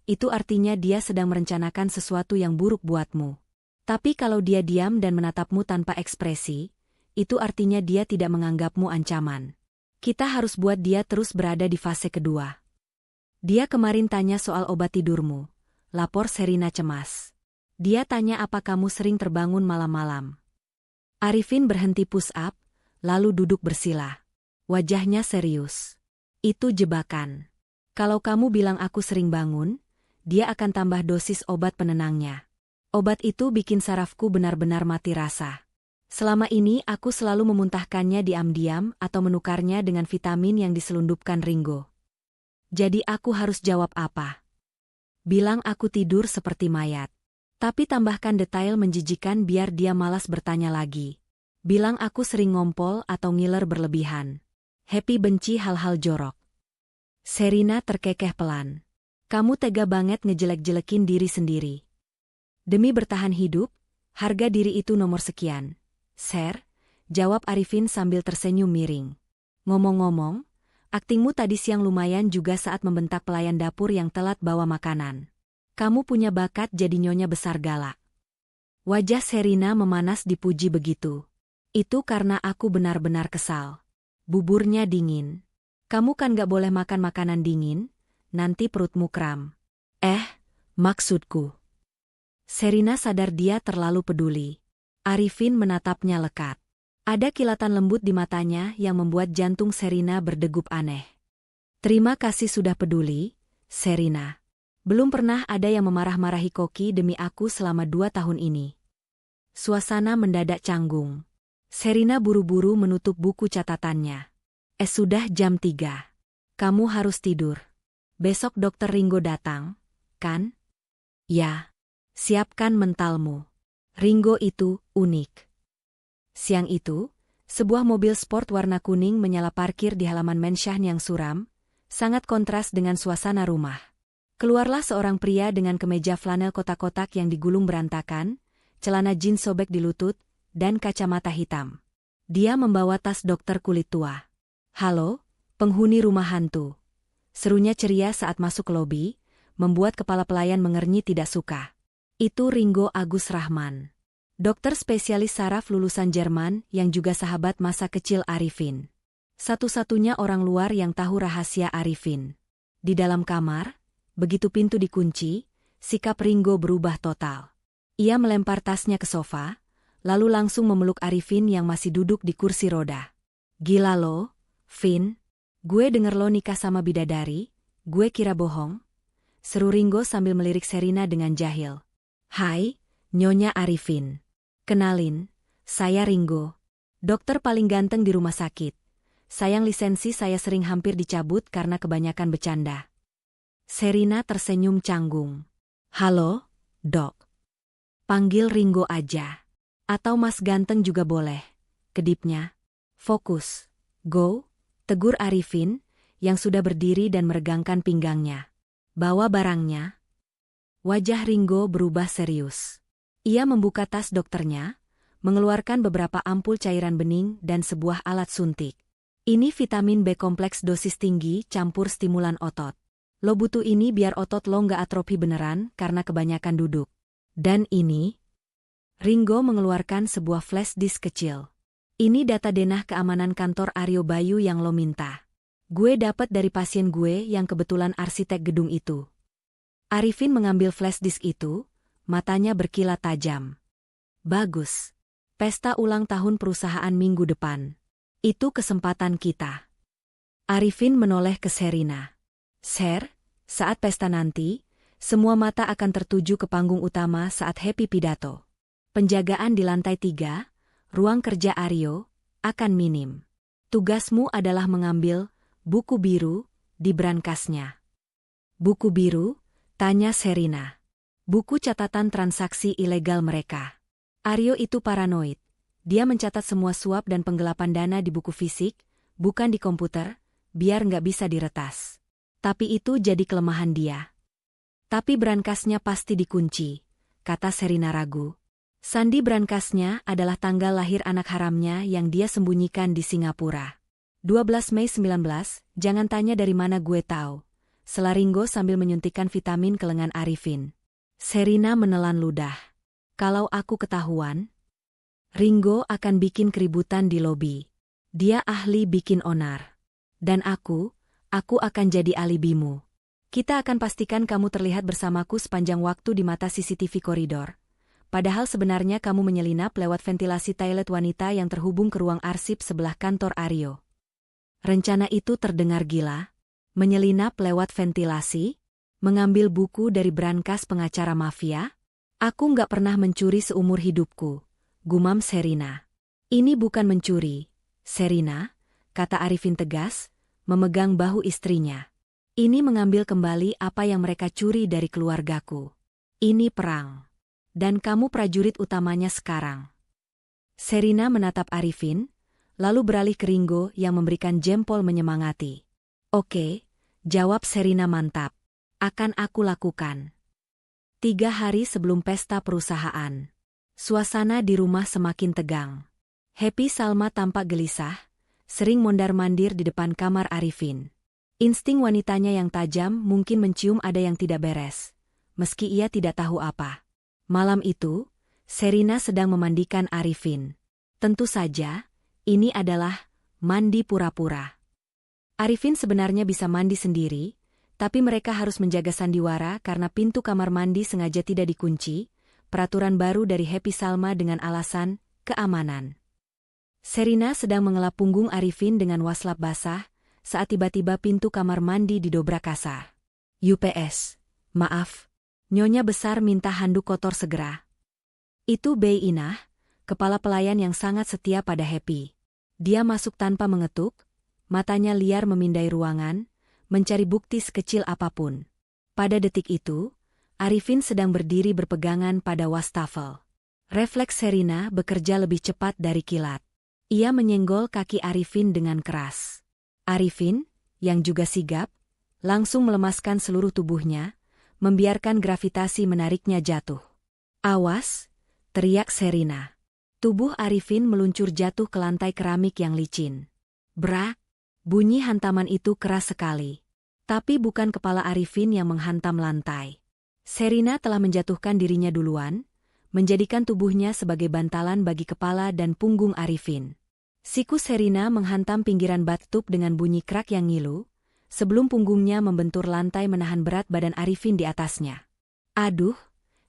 itu artinya dia sedang merencanakan sesuatu yang buruk buatmu. Tapi kalau dia diam dan menatapmu tanpa ekspresi, itu artinya dia tidak menganggapmu ancaman. Kita harus buat dia terus berada di fase kedua. Dia kemarin tanya soal obat tidurmu, lapor Sherina cemas. Dia tanya apa kamu sering terbangun malam-malam. Arifin berhenti push up, lalu duduk bersila. Wajahnya serius. Itu jebakan. Kalau kamu bilang aku sering bangun, dia akan tambah dosis obat penenangnya. Obat itu bikin sarafku benar-benar mati rasa. Selama ini aku selalu memuntahkannya diam-diam atau menukarnya dengan vitamin yang diselundupkan Ringo. Jadi aku harus jawab apa? Bilang aku tidur seperti mayat. Tapi tambahkan detail menjijikan biar dia malas bertanya lagi. Bilang aku sering ngompol atau ngiler berlebihan. Happy benci hal-hal jorok. Sherina terkekeh pelan. Kamu tega banget ngejelek-jelekin diri sendiri. Demi bertahan hidup, harga diri itu nomor sekian. Ser, Jawab Arifin sambil tersenyum miring. Ngomong-ngomong, aktingmu tadi siang lumayan juga saat membentak pelayan dapur yang telat bawa makanan. Kamu punya bakat jadi nyonya besar galak. Wajah Sherina memanas dipuji begitu. Itu karena aku benar-benar kesal. Buburnya dingin. Kamu kan gak boleh makan makanan dingin, nanti perutmu kram. Maksudku. Sherina sadar dia terlalu peduli. Arifin menatapnya lekat. Ada kilatan lembut di matanya yang membuat jantung Sherina berdegup aneh. Terima kasih sudah peduli, Sherina. Belum pernah ada yang memarah-marahi Koki demi aku selama 2 tahun ini. Suasana mendadak canggung. Sherina buru-buru menutup buku catatannya. Sudah jam 3. Kamu harus tidur. Besok Dokter Ringo datang, kan? Ya. Siapkan mentalmu. Ringo itu unik. Siang itu, sebuah mobil sport warna kuning menyala parkir di halaman mansion yang suram, sangat kontras dengan suasana rumah. Keluarlah seorang pria dengan kemeja flanel kotak-kotak yang digulung berantakan, celana jeans sobek di lutut, dan kacamata hitam. Dia membawa tas dokter kulit tua. "Halo, penghuni rumah hantu." Serunya ceria saat masuk ke lobi, membuat kepala pelayan mengernyit tidak suka. Itu Ringo Agus Rahman. Dokter spesialis saraf lulusan Jerman yang juga sahabat masa kecil Arifin. Satu-satunya orang luar yang tahu rahasia Arifin. Di dalam kamar, begitu pintu dikunci, sikap Ringo berubah total. Ia melempar tasnya ke sofa, lalu langsung memeluk Arifin yang masih duduk di kursi roda. "Gila lo, Vin. Gue denger lo nikah sama bidadari, gue kira bohong." Seru Ringo sambil melirik Sherina dengan jahil. "Hai, Nyonya Arifin. Kenalin, saya Ringo. Dokter paling ganteng di rumah sakit. Sayang lisensi saya sering hampir dicabut karena kebanyakan bercanda." Sherina tersenyum canggung. "Halo, Dok. Panggil Ringo aja. Atau Mas Ganteng juga boleh," kedipnya. "Fokus. Go," tegur Arifin, yang sudah berdiri dan meregangkan pinggangnya. "Bawa barangnya." Wajah Ringo berubah serius. Ia membuka tas dokternya, mengeluarkan beberapa ampul cairan bening dan sebuah alat suntik. "Ini vitamin B kompleks dosis tinggi campur stimulan otot. Lo butuh ini biar otot lo nggak atrofi beneran karena kebanyakan duduk. Dan ini..." Ringo mengeluarkan sebuah flash disk kecil. "Ini data denah keamanan kantor Aryo Bayu yang lo minta. Gue dapat dari pasien gue yang kebetulan arsitek gedung itu." Arifin mengambil flash disk itu, matanya berkilat tajam. "Bagus. Pesta ulang tahun perusahaan minggu depan. Itu kesempatan kita." Arifin menoleh ke Sherina. "Sher, saat pesta nanti, semua mata akan tertuju ke panggung utama saat happy pidato. Penjagaan di lantai 3, ruang kerja Aryo, akan minim. Tugasmu adalah mengambil buku biru di brankasnya." "Buku biru?" tanya Sherina. "Buku catatan transaksi ilegal mereka. Aryo itu paranoid. Dia mencatat semua suap dan penggelapan dana di buku fisik, bukan di komputer, biar nggak bisa diretas. Tapi itu jadi kelemahan dia." "Tapi brankasnya pasti dikunci," kata Sherina ragu. "Sandi brankasnya adalah tanggal lahir anak haramnya yang dia sembunyikan di Singapura. 12 Mei 19, jangan tanya dari mana gue tahu." Sela Ringo sambil menyuntikkan vitamin ke lengan Arifin. Sherina menelan ludah. "Kalau aku ketahuan, Ringo akan bikin keributan di lobi. Dia ahli bikin onar. Dan aku akan jadi alibimu. Kita akan pastikan kamu terlihat bersamaku sepanjang waktu di mata CCTV koridor. Padahal sebenarnya kamu menyelinap lewat ventilasi toilet wanita yang terhubung ke ruang arsip sebelah kantor Aryo." Rencana itu terdengar gila. Menyelinap lewat ventilasi? Mengambil buku dari brankas pengacara mafia? "Aku nggak pernah mencuri seumur hidupku," gumam Sherina. "Ini bukan mencuri, Sherina," kata Arifin tegas, memegang bahu istrinya. "Ini mengambil kembali apa yang mereka curi dari keluargaku. Ini perang. Dan kamu prajurit utamanya sekarang." Sherina menatap Arifin, lalu beralih ke Ringo yang memberikan jempol menyemangati. "Oke," jawab Sherina mantap. "Akan aku lakukan." 3 hari sebelum pesta perusahaan. Suasana di rumah semakin tegang. Happy Salma tampak gelisah, sering mondar-mandir di depan kamar Arifin. Insting wanitanya yang tajam mungkin mencium ada yang tidak beres, meski ia tidak tahu apa. Malam itu, Sherina sedang memandikan Arifin. Tentu saja, ini adalah mandi pura-pura. Arifin sebenarnya bisa mandi sendiri, tapi mereka harus menjaga sandiwara karena pintu kamar mandi sengaja tidak dikunci, peraturan baru dari Happy Salma dengan alasan keamanan. Sherina sedang mengelap punggung Arifin dengan waslap basah, saat tiba-tiba pintu kamar mandi didobrak kasar. UPS, maaf, Nyonya besar minta handuk kotor segera. Itu Bei Inah, kepala pelayan yang sangat setia pada Happy. Dia masuk tanpa mengetuk, matanya liar memindai ruangan, mencari bukti sekecil apapun. Pada detik itu, Arifin sedang berdiri berpegangan pada wastafel. Refleks Sherina bekerja lebih cepat dari kilat. Ia menyenggol kaki Arifin dengan keras. Arifin, yang juga sigap, langsung melemaskan seluruh tubuhnya, membiarkan gravitasi menariknya jatuh. "Awas!" teriak Sherina. Tubuh Arifin meluncur jatuh ke lantai keramik yang licin. Brak! Bunyi hantaman itu keras sekali. Tapi bukan kepala Arifin yang menghantam lantai. Sherina telah menjatuhkan dirinya duluan, menjadikan tubuhnya sebagai bantalan bagi kepala dan punggung Arifin. Siku Sherina menghantam pinggiran bathtub dengan bunyi krak yang ngilu, sebelum punggungnya membentur lantai menahan berat badan Arifin di atasnya. "Aduh!"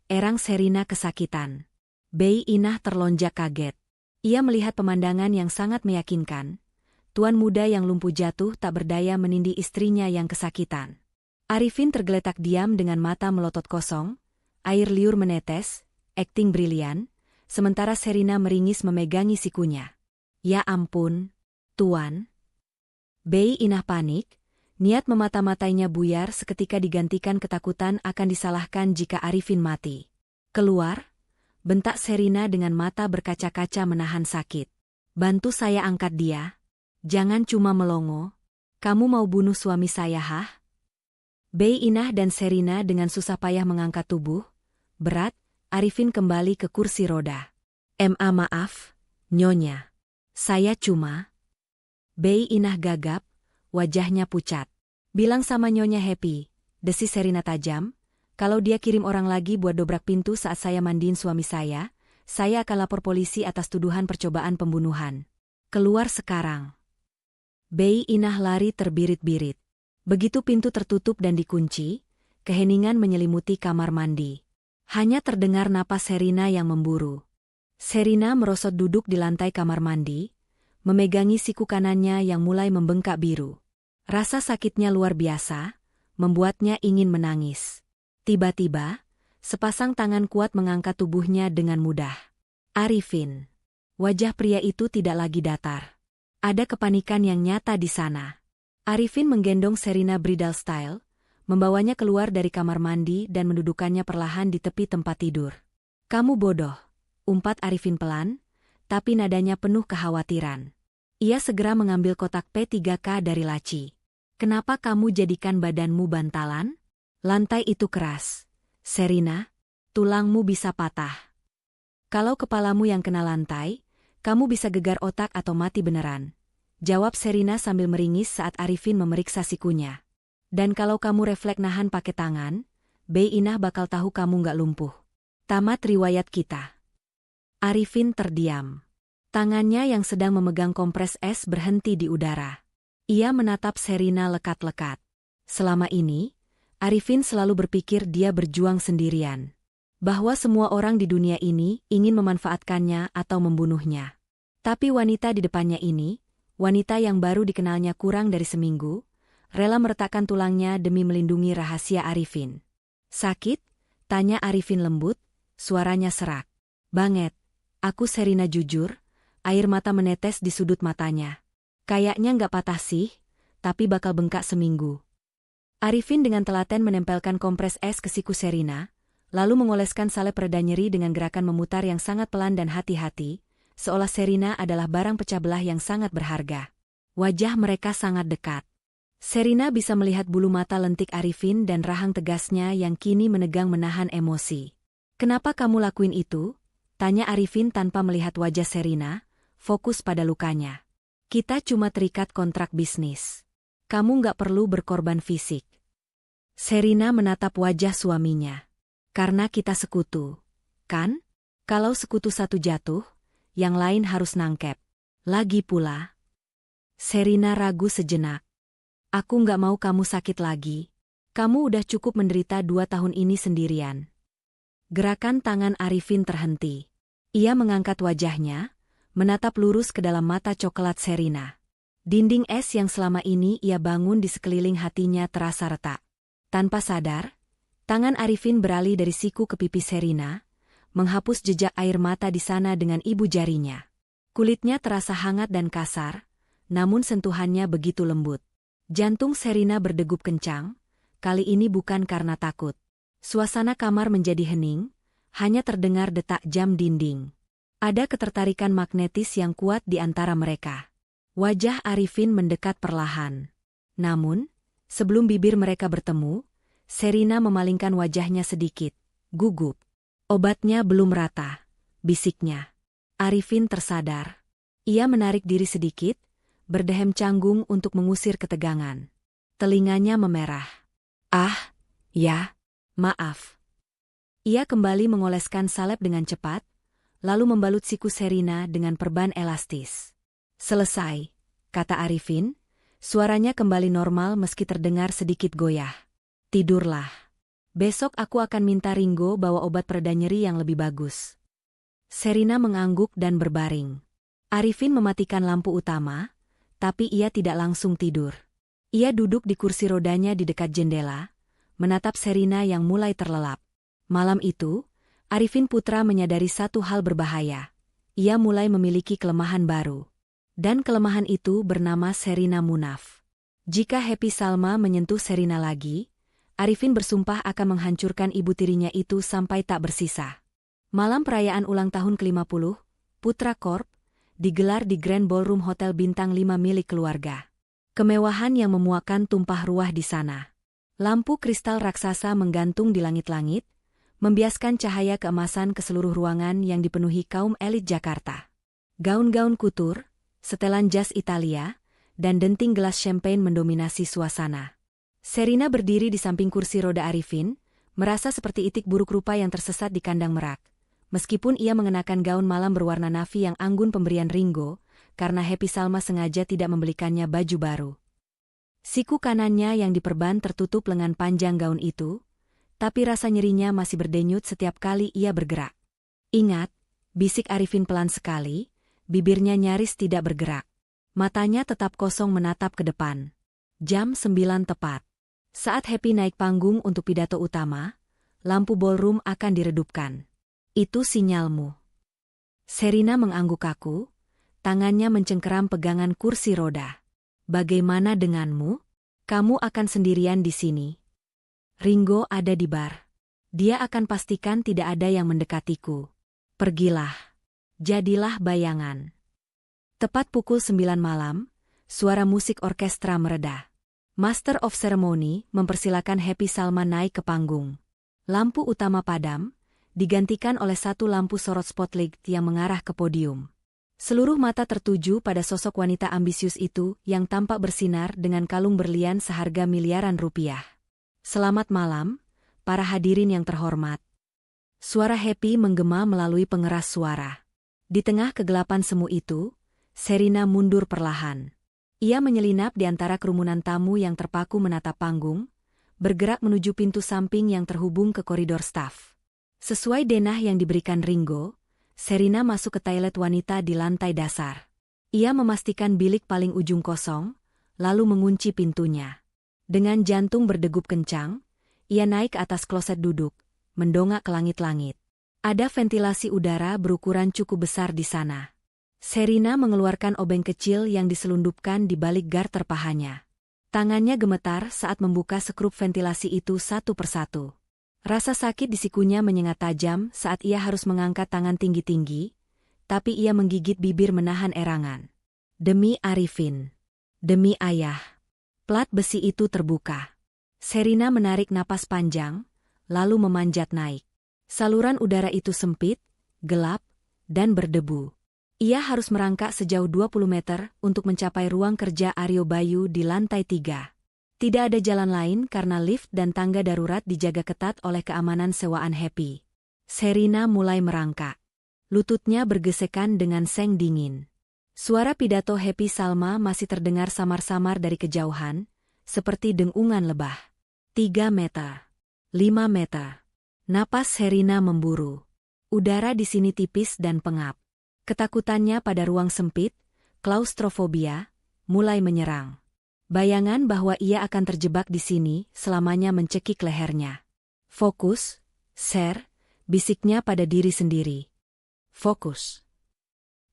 erang Sherina kesakitan. Bei Inah terlonjak kaget. Ia melihat pemandangan yang sangat meyakinkan. Tuan muda yang lumpuh jatuh tak berdaya menindih istrinya yang kesakitan. Arifin tergeletak diam dengan mata melotot kosong, air liur menetes, akting brilian, sementara Sherina meringis memegangi sikunya. "Ya ampun, Tuan." Bei Inah panik, niat memata-matainya buyar seketika digantikan ketakutan akan disalahkan jika Arifin mati. "Keluar!" bentak Sherina dengan mata berkaca-kaca menahan sakit. "Bantu saya angkat dia. Jangan cuma melongo. Kamu mau bunuh suami saya, hah?" Bei Inah dan Sherina dengan susah payah mengangkat tubuh. Berat, Arifin kembali ke kursi roda. Maaf, Nyonya. Saya cuma..." Bei Inah gagap, wajahnya pucat. "Bilang sama Nyonya Happy," desis Sherina tajam. "Kalau dia kirim orang lagi buat dobrak pintu saat saya mandiin suami saya akan lapor polisi atas tuduhan percobaan pembunuhan. Keluar sekarang." Bei Inah lari terbirit-birit. Begitu pintu tertutup dan dikunci, keheningan menyelimuti kamar mandi. Hanya terdengar napas Sherina yang memburu. Sherina merosot duduk di lantai kamar mandi, memegangi siku kanannya yang mulai membengkak biru. Rasa sakitnya luar biasa, membuatnya ingin menangis. Tiba-tiba, sepasang tangan kuat mengangkat tubuhnya dengan mudah. Arifin. Wajah pria itu tidak lagi datar. Ada kepanikan yang nyata di sana. Arifin menggendong Sherina bridal style, membawanya keluar dari kamar mandi dan mendudukannya perlahan di tepi tempat tidur. "Kamu bodoh," umpat Arifin pelan, tapi nadanya penuh kekhawatiran. Ia segera mengambil kotak P3K dari laci. "Kenapa kamu jadikan badanmu bantalan? Lantai itu keras. Sherina, tulangmu bisa patah. Kalau kepalamu yang kena lantai, kamu bisa gegar otak atau mati beneran," jawab Sherina sambil meringis saat Arifin memeriksa sikunya. "Dan kalau kamu refleks nahan pakai tangan, Bei Inah bakal tahu kamu nggak lumpuh. Tamat riwayat kita." Arifin terdiam. Tangannya yang sedang memegang kompres es berhenti di udara. Ia menatap Sherina lekat-lekat. Selama ini, Arifin selalu berpikir dia berjuang sendirian. Bahwa semua orang di dunia ini ingin memanfaatkannya atau membunuhnya. Tapi wanita di depannya ini, wanita yang baru dikenalnya kurang dari seminggu, rela meretakkan tulangnya demi melindungi rahasia Arifin. "Sakit?" tanya Arifin lembut, suaranya serak. "Banget. Aku Sherina jujur." Air mata menetes di sudut matanya. "Kayaknya nggak patah sih, tapi bakal bengkak seminggu." Arifin dengan telaten menempelkan kompres es ke siku Sherina, lalu mengoleskan salep pereda nyeri dengan gerakan memutar yang sangat pelan dan hati-hati, seolah Sherina adalah barang pecah belah yang sangat berharga. Wajah mereka sangat dekat. Sherina bisa melihat bulu mata lentik Arifin dan rahang tegasnya yang kini menegang menahan emosi. "Kenapa kamu lakuin itu?" tanya Arifin tanpa melihat wajah Sherina, fokus pada lukanya. Kita cuma terikat kontrak bisnis. Kamu nggak perlu berkorban fisik. Sherina menatap wajah suaminya. Karena kita sekutu, kan? Kalau sekutu satu jatuh, yang lain harus nangkep. Lagi pula. Sherina ragu sejenak. Aku nggak mau kamu sakit lagi. Kamu udah cukup menderita 2 tahun ini sendirian. Gerakan tangan Arifin terhenti. Ia mengangkat wajahnya, menatap lurus ke dalam mata coklat Sherina. Dinding es yang selama ini ia bangun di sekeliling hatinya terasa retak. Tanpa sadar, tangan Arifin beralih dari siku ke pipi Sherina, menghapus jejak air mata di sana dengan ibu jarinya. Kulitnya terasa hangat dan kasar, namun sentuhannya begitu lembut. Jantung Sherina berdegup kencang, kali ini bukan karena takut. Suasana kamar menjadi hening, hanya terdengar detak jam dinding. Ada ketertarikan magnetis yang kuat di antara mereka. Wajah Arifin mendekat perlahan. Namun, sebelum bibir mereka bertemu, Sherina memalingkan wajahnya sedikit, gugup. Obatnya belum rata, bisiknya. Arifin tersadar. Ia menarik diri sedikit, berdehem canggung untuk mengusir ketegangan. Telinganya memerah. Ah, ya, maaf. Ia kembali mengoleskan salep dengan cepat, lalu membalut siku Sherina dengan perban elastis. Selesai, kata Arifin, suaranya kembali normal meski terdengar sedikit goyah. Tidurlah. Besok aku akan minta Ringo bawa obat pereda nyeri yang lebih bagus. Sherina mengangguk dan berbaring. Arifin mematikan lampu utama, tapi ia tidak langsung tidur. Ia duduk di kursi rodanya di dekat jendela, menatap Sherina yang mulai terlelap. Malam itu, Arifin Putra menyadari satu hal berbahaya. Ia mulai memiliki kelemahan baru. Dan kelemahan itu bernama Sherina Munaf. Jika Happy Salma menyentuh Sherina lagi, Arifin bersumpah akan menghancurkan ibu tirinya itu sampai tak bersisa. Malam perayaan ulang tahun ke-50, Putra Corp, digelar di Grand Ballroom Hotel Bintang 5 milik keluarga. Kemewahan yang memuakan tumpah ruah di sana. Lampu kristal raksasa menggantung di langit-langit, membiaskan cahaya keemasan ke seluruh ruangan yang dipenuhi kaum elit Jakarta. Gaun-gaun kutur, setelan jas Italia, dan denting gelas champagne mendominasi suasana. Sherina berdiri di samping kursi roda Arifin, merasa seperti itik buruk rupa yang tersesat di kandang merak. Meskipun ia mengenakan gaun malam berwarna navy yang anggun pemberian Ringo, karena Happy Salma sengaja tidak membelikannya baju baru. Siku kanannya yang diperban tertutup lengan panjang gaun itu, tapi rasa nyerinya masih berdenyut setiap kali ia bergerak. Ingat, bisik Arifin pelan sekali, bibirnya nyaris tidak bergerak. Matanya tetap kosong menatap ke depan. Jam 9 tepat. Saat Happy naik panggung untuk pidato utama, lampu ballroom akan diredupkan. Itu sinyalmu. Sherina mengangguk kaku, tangannya mencengkeram pegangan kursi roda. Bagaimana denganmu? Kamu akan sendirian di sini. Ringo ada di bar. Dia akan pastikan tidak ada yang mendekatiku. Pergilah. Jadilah bayangan. Tepat pukul 9 malam, suara musik orkestra mereda. Master of Ceremony mempersilakan Happy Salma naik ke panggung. Lampu utama padam, digantikan oleh satu lampu sorot spotlight yang mengarah ke podium. Seluruh mata tertuju pada sosok wanita ambisius itu yang tampak bersinar dengan kalung berlian seharga miliaran rupiah. Selamat malam, para hadirin yang terhormat. Suara Happy menggema melalui pengeras suara. Di tengah kegelapan semu itu, Sherina mundur perlahan. Ia menyelinap di antara kerumunan tamu yang terpaku menatap panggung, bergerak menuju pintu samping yang terhubung ke koridor staf. Sesuai denah yang diberikan Ringo, Sherina masuk ke toilet wanita di lantai dasar. Ia memastikan bilik paling ujung kosong, lalu mengunci pintunya. Dengan jantung berdegup kencang, ia naik ke atas kloset duduk, mendongak ke langit-langit. Ada ventilasi udara berukuran cukup besar di sana. Sherina mengeluarkan obeng kecil yang diselundupkan di balik garter pahanya. Tangannya gemetar saat membuka sekrup ventilasi itu satu persatu. Rasa sakit di sikunya menyengat tajam saat ia harus mengangkat tangan tinggi-tinggi, tapi ia menggigit bibir menahan erangan. Demi Arifin. Demi ayah. Plat besi itu terbuka. Sherina menarik napas panjang, lalu memanjat naik. Saluran udara itu sempit, gelap, dan berdebu. Ia harus merangkak sejauh 20 meter untuk mencapai ruang kerja Aryo Bayu di lantai 3. Tidak ada jalan lain karena lift dan tangga darurat dijaga ketat oleh keamanan sewaan Happy. Sherina mulai merangkak. Lututnya bergesekan dengan seng dingin. Suara pidato Happy Salma masih terdengar samar-samar dari kejauhan, seperti dengungan lebah. 3 meter. 5 meter. Napas Sherina memburu. Udara di sini tipis dan pengap. Ketakutannya pada ruang sempit, klaustrofobia, mulai menyerang. Bayangan bahwa ia akan terjebak di sini selamanya mencekik lehernya. Fokus, Sher, bisiknya pada diri sendiri. Fokus.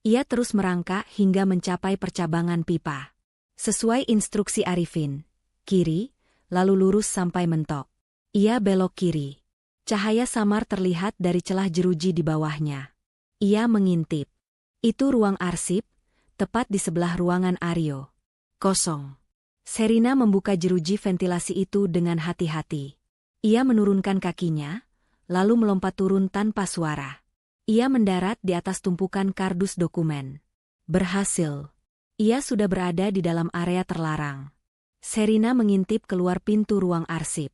Ia terus merangkak hingga mencapai percabangan pipa. Sesuai instruksi Arifin, kiri, lalu lurus sampai mentok. Ia belok kiri. Cahaya samar terlihat dari celah jeruji di bawahnya. Ia mengintip. Itu ruang arsip, tepat di sebelah ruangan Aryo. Kosong. Sherina membuka jeruji ventilasi itu dengan hati-hati. Ia menurunkan kakinya, lalu melompat turun tanpa suara. Ia mendarat di atas tumpukan kardus dokumen. Berhasil. Ia sudah berada di dalam area terlarang. Sherina mengintip keluar pintu ruang arsip.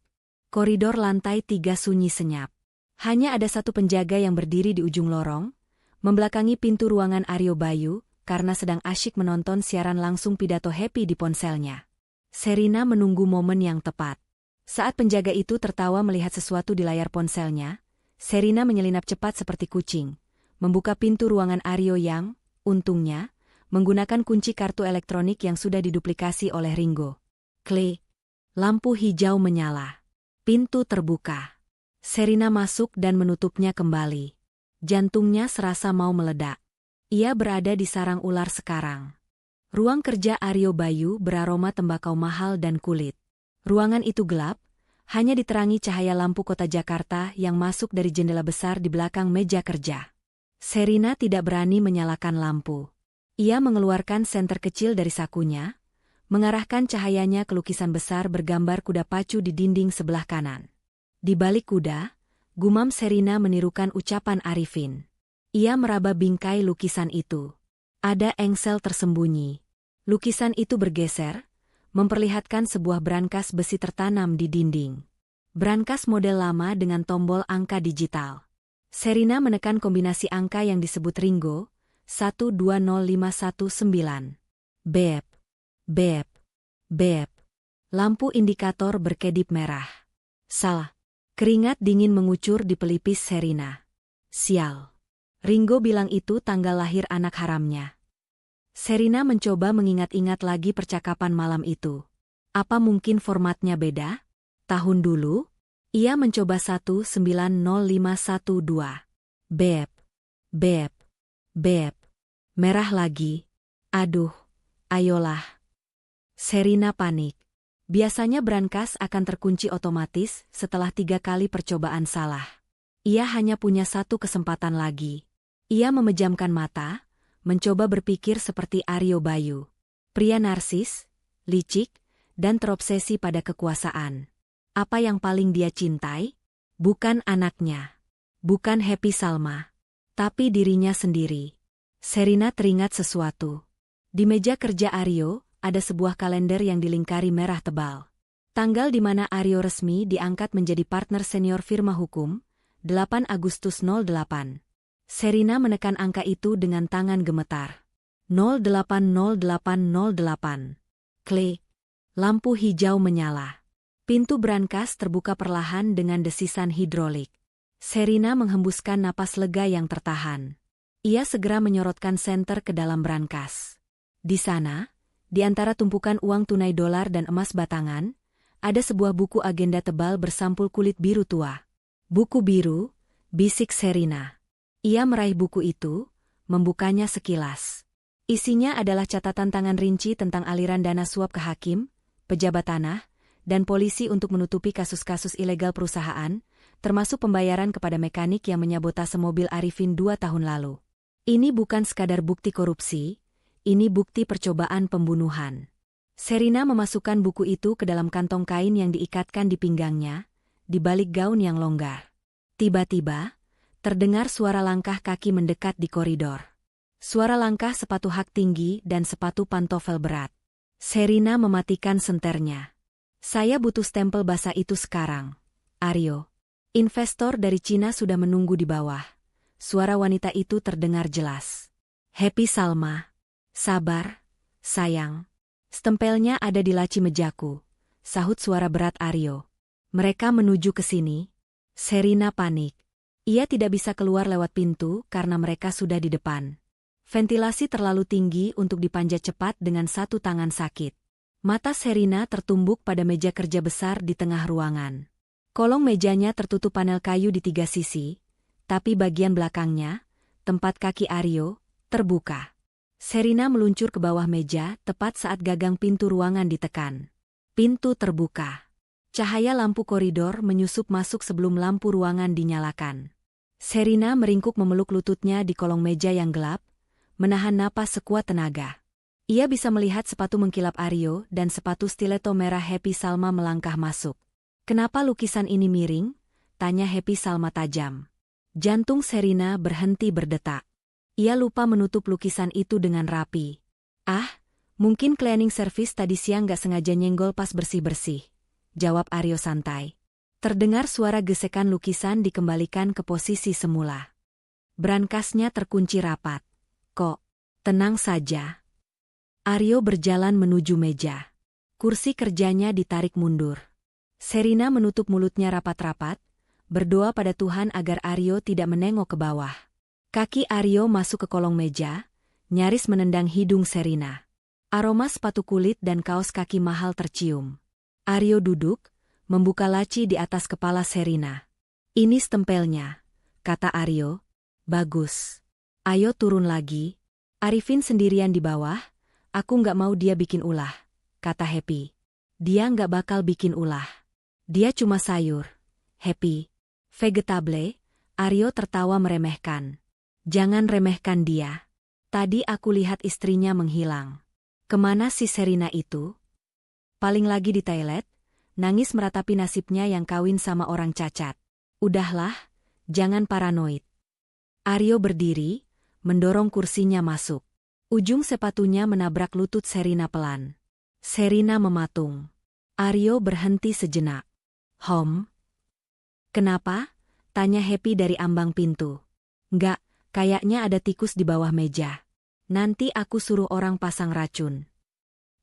Koridor lantai 3 sunyi senyap. Hanya ada satu penjaga yang berdiri di ujung lorong, membelakangi pintu ruangan Aryo Bayu, karena sedang asyik menonton siaran langsung pidato Happy di ponselnya. Sherina menunggu momen yang tepat. Saat penjaga itu tertawa melihat sesuatu di layar ponselnya, Sherina menyelinap cepat seperti kucing, membuka pintu ruangan Aryo yang, untungnya, menggunakan kunci kartu elektronik yang sudah diduplikasi oleh Ringo. Klik. Lampu hijau menyala. Pintu terbuka. Sherina masuk dan menutupnya kembali. Jantungnya serasa mau meledak. Ia berada di sarang ular sekarang. Ruang kerja Aryo Bayu beraroma tembakau mahal dan kulit. Ruangan itu gelap, hanya diterangi cahaya lampu kota Jakarta yang masuk dari jendela besar di belakang meja kerja. Sherina tidak berani menyalakan lampu. Ia mengeluarkan senter kecil dari sakunya, mengarahkan cahayanya ke lukisan besar bergambar kuda pacu di dinding sebelah kanan. Di balik kuda, gumam Sherina menirukan ucapan Arifin. Ia meraba bingkai lukisan itu. Ada engsel tersembunyi. Lukisan itu bergeser, memperlihatkan sebuah brankas besi tertanam di dinding. Brankas model lama dengan tombol angka digital. Sherina menekan kombinasi angka yang disebut Ringo, 120519. Bep, bep, bep. Lampu indikator berkedip merah. Salah. Keringat dingin mengucur di pelipis Sherina. Sial. Ringo bilang itu tanggal lahir anak haramnya. Sherina mencoba mengingat-ingat lagi percakapan malam itu. Apa mungkin formatnya beda? Tahun dulu, ia mencoba 190512. Bep, bep, bep. Merah lagi. Aduh, ayolah. Sherina panik. Biasanya brankas akan terkunci otomatis setelah 3 kali percobaan salah. Ia hanya punya satu kesempatan lagi. Ia memejamkan mata, mencoba berpikir seperti Aryo Bayu. Pria narsis, licik, dan terobsesi pada kekuasaan. Apa yang paling dia cintai? Bukan anaknya. Bukan Happy Salma. Tapi dirinya sendiri. Sherina teringat sesuatu. Di meja kerja Aryo, ada sebuah kalender yang dilingkari merah tebal. Tanggal di mana Aryo resmi diangkat menjadi partner senior firma hukum, 8 Agustus 08. Sherina menekan angka itu dengan tangan gemetar. 080808. Klik. Lampu hijau menyala. Pintu brankas terbuka perlahan dengan desisan hidrolik. Sherina menghembuskan napas lega yang tertahan. Ia segera menyorotkan senter ke dalam brankas. Di sana, di antara tumpukan uang tunai dolar dan emas batangan, ada sebuah buku agenda tebal bersampul kulit biru tua. Buku biru, bisik Sherina. Ia meraih buku itu, membukanya sekilas. Isinya adalah catatan tangan rinci tentang aliran dana suap ke hakim, pejabat tanah, dan polisi untuk menutupi kasus-kasus ilegal perusahaan, termasuk pembayaran kepada mekanik yang menyabotase mobil Arifin 2 tahun lalu. Ini bukan sekadar bukti korupsi, ini bukti percobaan pembunuhan. Sherina memasukkan buku itu ke dalam kantong kain yang diikatkan di pinggangnya, di balik gaun yang longgar. Tiba-tiba, terdengar suara langkah kaki mendekat di koridor. Suara langkah sepatu hak tinggi dan sepatu pantofel berat. Sherina mematikan senternya. Saya butuh stempel basah itu sekarang. Aryo. Investor dari Cina sudah menunggu di bawah. Suara wanita itu terdengar jelas. Happy Salma. Sabar, sayang. Stempelnya ada di laci mejaku. Sahut suara berat Aryo. Mereka menuju ke sini. Sherina panik. Ia tidak bisa keluar lewat pintu karena mereka sudah di depan. Ventilasi terlalu tinggi untuk dipanjat cepat dengan satu tangan sakit. Mata Sherina tertumbuk pada meja kerja besar di tengah ruangan. Kolong mejanya tertutup panel kayu di tiga sisi, tapi bagian belakangnya, tempat kaki Aryo, terbuka. Sherina meluncur ke bawah meja tepat saat gagang pintu ruangan ditekan. Pintu terbuka. Cahaya lampu koridor menyusup masuk sebelum lampu ruangan dinyalakan. Sherina meringkuk memeluk lututnya di kolong meja yang gelap, menahan napas sekuat tenaga. Ia bisa melihat sepatu mengkilap Aryo dan sepatu stiletto merah Happy Salma melangkah masuk. Kenapa lukisan ini miring? Tanya Happy Salma tajam. Jantung Sherina berhenti berdetak. Ia lupa menutup lukisan itu dengan rapi. Mungkin cleaning service tadi siang gak sengaja nyenggol pas bersih-bersih. Jawab Aryo santai. Terdengar suara gesekan lukisan dikembalikan ke posisi semula. Brankasnya terkunci rapat. Kok, tenang saja. Aryo berjalan menuju meja. Kursi kerjanya ditarik mundur. Sherina menutup mulutnya rapat-rapat, berdoa pada Tuhan agar Aryo tidak menengok ke bawah. Kaki Aryo masuk ke kolong meja, nyaris menendang hidung Sherina. Aroma sepatu kulit dan kaos kaki mahal tercium. Aryo duduk, membuka laci di atas kepala Sherina. Ini stempelnya, kata Aryo. Bagus. Ayo turun lagi. Arifin sendirian di bawah, aku nggak mau dia bikin ulah, kata Happy. Dia nggak bakal bikin ulah. Dia cuma sayur. Happy. Vegetable, Aryo tertawa meremehkan. Jangan remehkan dia. Tadi aku lihat istrinya menghilang. Kemana si Sherina itu? Paling lagi di toilet, nangis meratapi nasibnya yang kawin sama orang cacat. Udahlah, jangan paranoid. Aryo berdiri, mendorong kursinya masuk. Ujung sepatunya menabrak lutut Sherina pelan. Sherina mematung. Aryo berhenti sejenak. Kenapa? Tanya Happy dari ambang pintu. Enggak, kayaknya ada tikus di bawah meja. Nanti aku suruh orang pasang racun.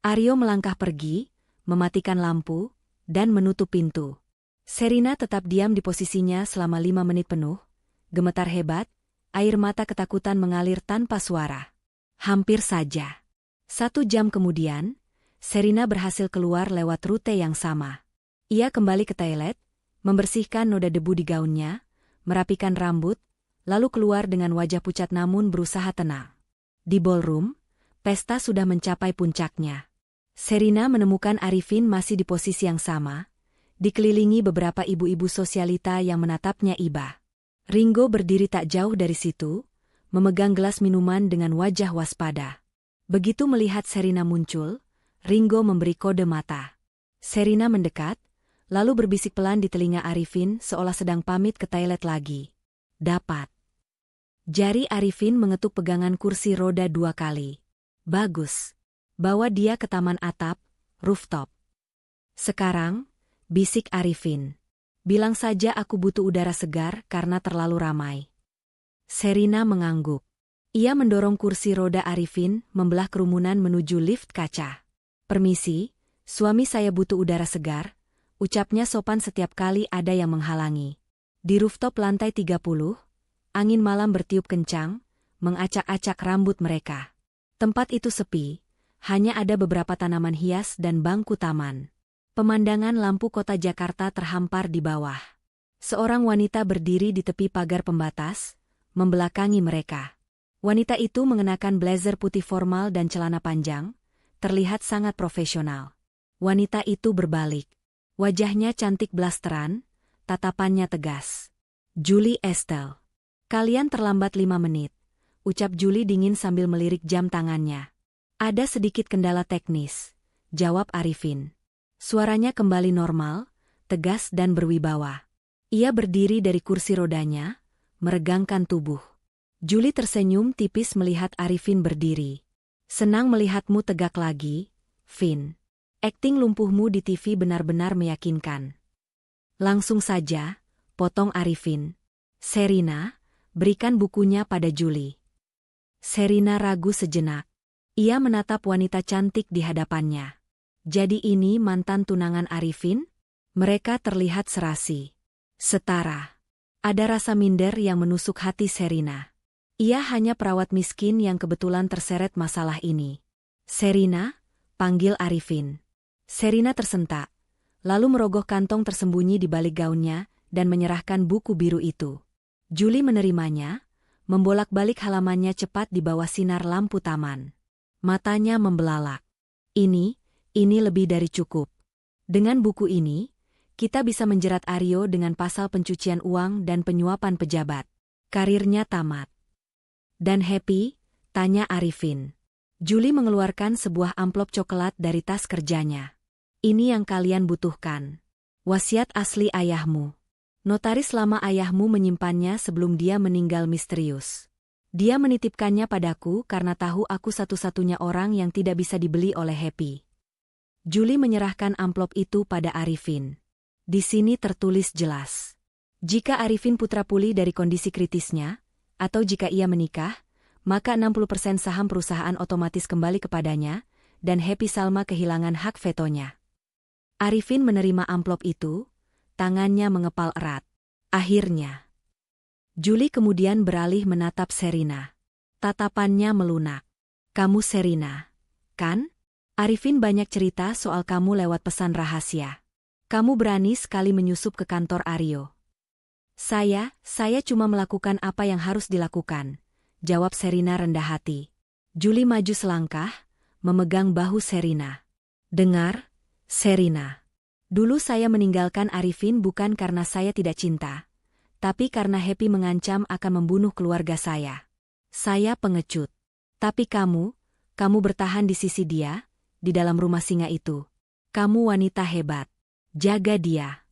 Aryo melangkah pergi, mematikan lampu, dan menutup pintu. Sherina tetap diam di posisinya selama 5 menit penuh. Gemetar hebat, air mata ketakutan mengalir tanpa suara. Hampir saja. 1 jam kemudian, Sherina berhasil keluar lewat rute yang sama. Ia kembali ke toilet, membersihkan noda debu di gaunnya, merapikan rambut, lalu keluar dengan wajah pucat namun berusaha tenang. Di ballroom, pesta sudah mencapai puncaknya. Sherina menemukan Arifin masih di posisi yang sama, dikelilingi beberapa ibu-ibu sosialita yang menatapnya iba. Ringo berdiri tak jauh dari situ, memegang gelas minuman dengan wajah waspada. Begitu melihat Sherina muncul, Ringo memberi kode mata. Sherina mendekat, lalu berbisik pelan di telinga Arifin seolah sedang pamit ke toilet lagi. Dapat. Jari Arifin mengetuk pegangan kursi roda 2 kali. Bagus. Bawa dia ke taman atap, rooftop. Sekarang, bisik Arifin. Bilang saja aku butuh udara segar karena terlalu ramai. Sherina mengangguk. Ia mendorong kursi roda Arifin membelah kerumunan menuju lift kaca. Permisi, suami saya butuh udara segar, ucapnya sopan setiap kali ada yang menghalangi. Di rooftop lantai 30, angin malam bertiup kencang, mengacak-acak rambut mereka. Tempat itu sepi, hanya ada beberapa tanaman hias dan bangku taman. Pemandangan lampu kota Jakarta terhampar di bawah. Seorang wanita berdiri di tepi pagar pembatas, membelakangi mereka. Wanita itu mengenakan blazer putih formal dan celana panjang, terlihat sangat profesional. Wanita itu berbalik. Wajahnya cantik blasteran, tatapannya tegas. Julie Estelle. Kalian terlambat 5 menit, ucap Julie dingin sambil melirik jam tangannya. Ada sedikit kendala teknis, jawab Arifin. Suaranya kembali normal, tegas dan berwibawa. Ia berdiri dari kursi rodanya, meregangkan tubuh. Julie tersenyum tipis melihat Arifin berdiri. Senang melihatmu tegak lagi, Vin. Akting lumpuhmu di TV benar-benar meyakinkan. Langsung saja, potong Arifin. Sherina, berikan bukunya pada Julie. Sherina ragu sejenak. Ia menatap wanita cantik di hadapannya. Jadi ini mantan tunangan Arifin? Mereka terlihat serasi. Setara. Ada rasa minder yang menusuk hati Sherina. Ia hanya perawat miskin yang kebetulan terseret masalah ini. Sherina, panggil Arifin. Sherina tersentak, lalu merogoh kantong tersembunyi di balik gaunnya dan menyerahkan buku biru itu. Julie menerimanya, membolak-balik halamannya cepat di bawah sinar lampu taman. Matanya membelalak. Ini lebih dari cukup. Dengan buku ini, kita bisa menjerat Aryo dengan pasal pencucian uang dan penyuapan pejabat. Karirnya tamat. Dan happy? Tanya Arifin. Julie mengeluarkan sebuah amplop coklat dari tas kerjanya. Ini yang kalian butuhkan. Wasiat asli ayahmu. Notaris lama ayahmu menyimpannya sebelum dia meninggal misterius. Dia menitipkannya padaku karena tahu aku satu-satunya orang yang tidak bisa dibeli oleh Happy. Julie menyerahkan amplop itu pada Arifin. Di sini tertulis jelas. Jika Arifin putra pulih dari kondisi kritisnya, atau jika ia menikah, maka 60% saham perusahaan otomatis kembali kepadanya, dan Happy Salma kehilangan hak vetonya. Arifin menerima amplop itu, tangannya mengepal erat. Akhirnya, Julie kemudian beralih menatap Sherina. Tatapannya melunak. Kamu Sherina, kan? Arifin banyak cerita soal kamu lewat pesan rahasia. Kamu berani sekali menyusup ke kantor Aryo. Saya cuma melakukan apa yang harus dilakukan, jawab Sherina rendah hati. Julie maju selangkah, memegang bahu Sherina. Dengar, Sherina. Dulu saya meninggalkan Arifin bukan karena saya tidak cinta, tapi karena Happy mengancam akan membunuh keluarga saya. Saya pengecut. Tapi kamu bertahan di sisi dia, di dalam rumah singa itu. Kamu wanita hebat. Jaga dia.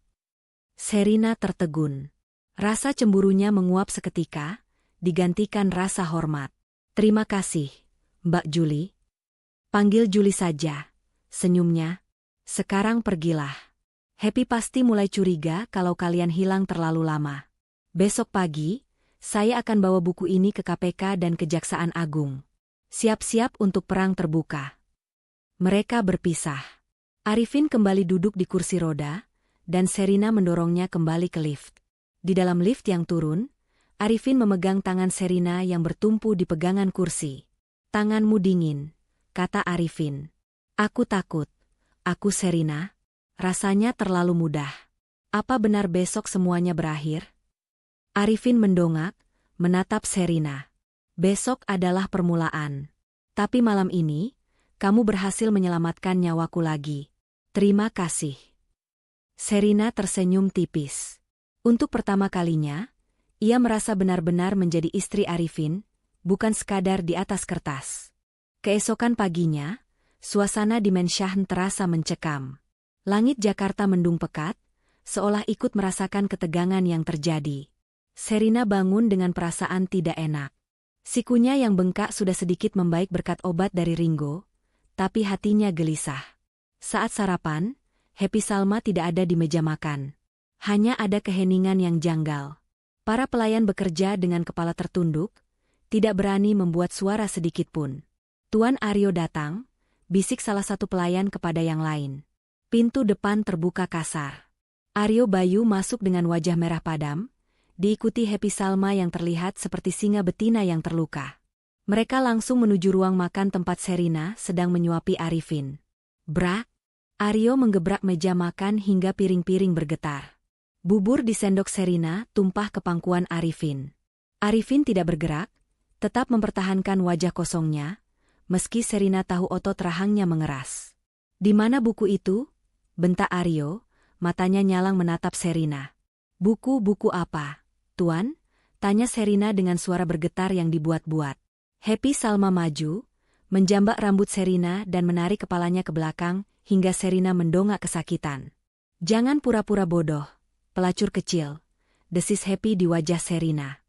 Sherina tertegun. Rasa cemburunya menguap seketika, digantikan rasa hormat. Terima kasih, Mbak Julie. Panggil Julie saja, senyumnya. Sekarang pergilah. Happy pasti mulai curiga kalau kalian hilang terlalu lama. Besok pagi, saya akan bawa buku ini ke KPK dan Kejaksaan Agung. Siap-siap untuk perang terbuka. Mereka berpisah. Arifin kembali duduk di kursi roda, dan Sherina mendorongnya kembali ke lift. Di dalam lift yang turun, Arifin memegang tangan Sherina yang bertumpu di pegangan kursi. Tanganmu dingin, kata Arifin. Aku takut. Aku Sherina. Rasanya terlalu mudah. Apa benar besok semuanya berakhir? Arifin mendongak, menatap Sherina. Besok adalah permulaan. Tapi malam ini, kamu berhasil menyelamatkan nyawaku lagi. Terima kasih. Sherina tersenyum tipis. Untuk pertama kalinya, ia merasa benar-benar menjadi istri Arifin, bukan sekadar di atas kertas. Keesokan paginya, suasana di Menshahen terasa mencekam. Langit Jakarta mendung pekat, seolah ikut merasakan ketegangan yang terjadi. Sherina bangun dengan perasaan tidak enak. Sikunya yang bengkak sudah sedikit membaik berkat obat dari Ringo, tapi hatinya gelisah. Saat sarapan, Happy Salma tidak ada di meja makan. Hanya ada keheningan yang janggal. Para pelayan bekerja dengan kepala tertunduk, tidak berani membuat suara sedikitpun. Tuan Aryo datang, bisik salah satu pelayan kepada yang lain. Pintu depan terbuka kasar. Aryo Bayu masuk dengan wajah merah padam, diikuti Happy Salma yang terlihat seperti singa betina yang terluka. Mereka langsung menuju ruang makan tempat Sherina sedang menyuapi Arifin. Brak! Aryo menggebrak meja makan hingga piring-piring bergetar. Bubur di sendok Sherina tumpah ke pangkuan Arifin. Arifin tidak bergerak, tetap mempertahankan wajah kosongnya, meski Sherina tahu otot rahangnya mengeras. Di mana buku itu? Bentak Aryo, matanya nyalang menatap Sherina. Buku apa, Tuan? Tanya Sherina dengan suara bergetar yang dibuat-buat. Happy Salma maju, menjambak rambut Sherina dan menarik kepalanya ke belakang hingga Sherina mendongak kesakitan. Jangan pura-pura bodoh, pelacur kecil, desis Happy di wajah Sherina.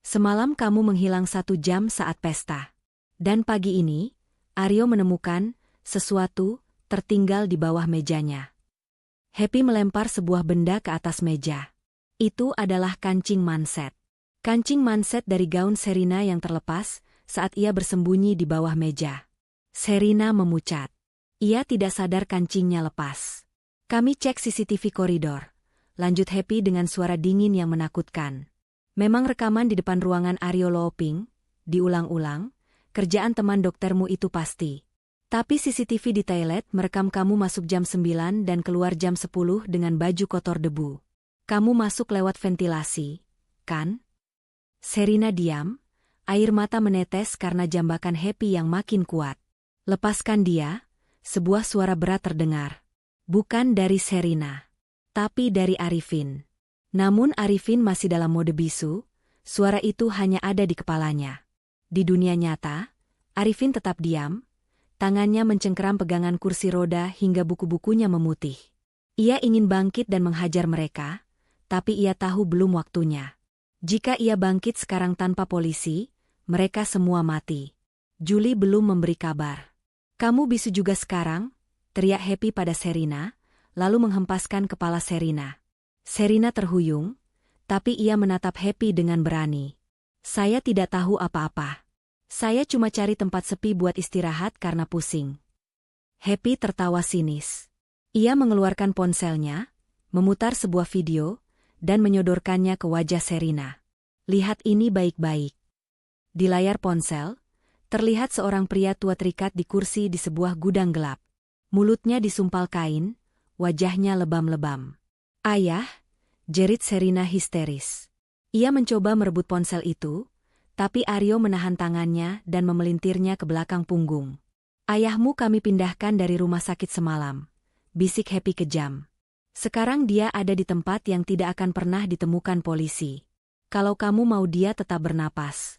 Semalam kamu menghilang 1 jam saat pesta. Dan pagi ini, Aryo menemukan sesuatu tertinggal di bawah mejanya. Happy melempar sebuah benda ke atas meja. Itu adalah kancing manset. Kancing manset dari gaun Sherina yang terlepas saat ia bersembunyi di bawah meja. Sherina memucat. Ia tidak sadar kancingnya lepas. Kami cek CCTV koridor. Lanjut Happy dengan suara dingin yang menakutkan. Memang rekaman di depan ruangan Aryo Looping, diulang-ulang, kerjaan teman doktermu itu pasti. Tapi CCTV di toilet merekam kamu masuk jam 9 dan keluar jam 10 dengan baju kotor debu. Kamu masuk lewat ventilasi, kan? Sherina diam, air mata menetes karena jambakan Happy yang makin kuat. Lepaskan dia, sebuah suara berat terdengar. Bukan dari Sherina, tapi dari Arifin. Namun Arifin masih dalam mode bisu, suara itu hanya ada di kepalanya. Di dunia nyata, Arifin tetap diam, tangannya mencengkeram pegangan kursi roda hingga buku-bukunya memutih. Ia ingin bangkit dan menghajar mereka, tapi ia tahu belum waktunya. Jika ia bangkit sekarang tanpa polisi, mereka semua mati. Julie belum memberi kabar. Kamu bisu juga sekarang? Teriak Happy pada Sherina, lalu menghempaskan kepala Sherina. Sherina terhuyung, tapi ia menatap Happy dengan berani. Saya tidak tahu apa-apa. Saya cuma cari tempat sepi buat istirahat karena pusing. Happy tertawa sinis. Ia mengeluarkan ponselnya, memutar sebuah video, dan menyodorkannya ke wajah Sherina. Lihat ini baik-baik. Di layar ponsel, terlihat seorang pria tua terikat di kursi di sebuah gudang gelap. Mulutnya disumpal kain, wajahnya lebam-lebam. Ayah, jerit Sherina histeris. Ia mencoba merebut ponsel itu, tapi Aryo menahan tangannya dan memelintirnya ke belakang punggung. Ayahmu kami pindahkan dari rumah sakit semalam, bisik Happy kejam. Sekarang dia ada di tempat yang tidak akan pernah ditemukan polisi. Kalau kamu mau dia tetap bernapas.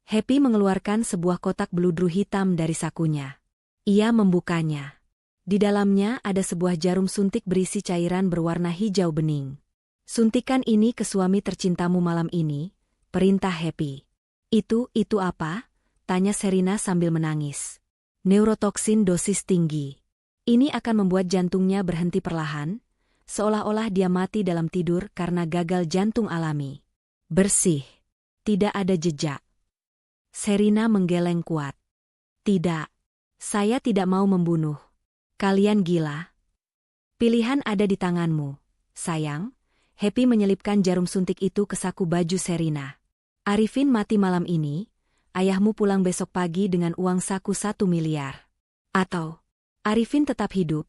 Happy mengeluarkan sebuah kotak beludru hitam dari sakunya. Ia membukanya. Di dalamnya ada sebuah jarum suntik berisi cairan berwarna hijau bening. Suntikan ini ke suami tercintamu malam ini, perintah Happy. Itu apa? Tanya Sherina sambil menangis. Neurotoksin dosis tinggi. Ini akan membuat jantungnya berhenti perlahan, seolah-olah dia mati dalam tidur karena gagal jantung alami. Bersih. Tidak ada jejak. Sherina menggeleng kuat. Tidak. Saya tidak mau membunuh. Kalian gila. Pilihan ada di tanganmu, sayang. Happy menyelipkan jarum suntik itu ke saku baju Sherina. Arifin mati malam ini, ayahmu pulang besok pagi dengan uang saku 1 miliar. Atau, Arifin tetap hidup,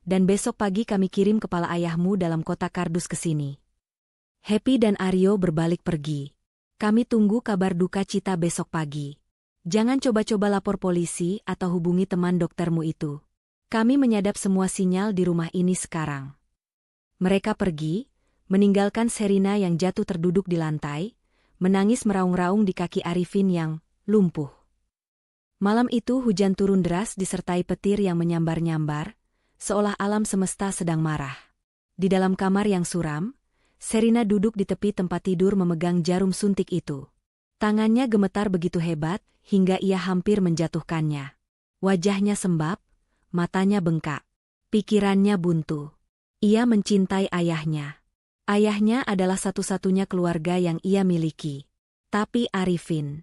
dan besok pagi kami kirim kepala ayahmu dalam kotak kardus ke sini. Happy dan Aryo berbalik pergi. Kami tunggu kabar duka cita besok pagi. Jangan coba-coba lapor polisi atau hubungi teman doktermu itu. Kami menyadap semua sinyal di rumah ini sekarang. Mereka pergi, meninggalkan Sherina yang jatuh terduduk di lantai, menangis meraung-raung di kaki Arifin yang lumpuh. Malam itu hujan turun deras disertai petir yang menyambar-nyambar, seolah alam semesta sedang marah. Di dalam kamar yang suram, Sherina duduk di tepi tempat tidur memegang jarum suntik itu. Tangannya gemetar begitu hebat, hingga ia hampir menjatuhkannya. Wajahnya sembab, matanya bengkak. Pikirannya buntu. Ia mencintai ayahnya. Ayahnya adalah satu-satunya keluarga yang ia miliki. Tapi Arifin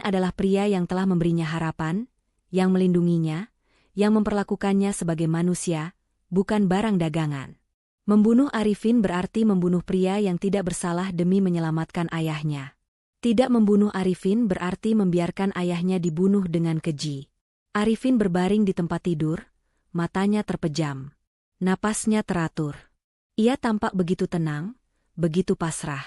adalah pria yang telah memberinya harapan, yang melindunginya, yang memperlakukannya sebagai manusia, bukan barang dagangan. Membunuh Arifin berarti membunuh pria yang tidak bersalah demi menyelamatkan ayahnya. Tidak membunuh Arifin berarti membiarkan ayahnya dibunuh dengan keji. Arifin berbaring di tempat tidur, matanya terpejam. Napasnya teratur. Ia tampak begitu tenang, begitu pasrah.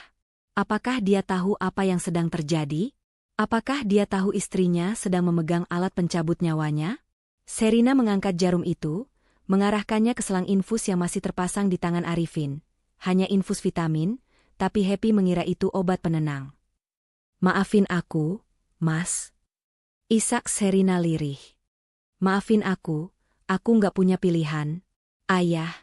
Apakah dia tahu apa yang sedang terjadi? Apakah dia tahu istrinya sedang memegang alat pencabut nyawanya? Sherina mengangkat jarum itu, mengarahkannya ke selang infus yang masih terpasang di tangan Arifin. Hanya infus vitamin, tapi Happy mengira itu obat penenang. Maafin aku, Mas. Isak Sherina lirih. Maafin aku nggak punya pilihan. Ayah.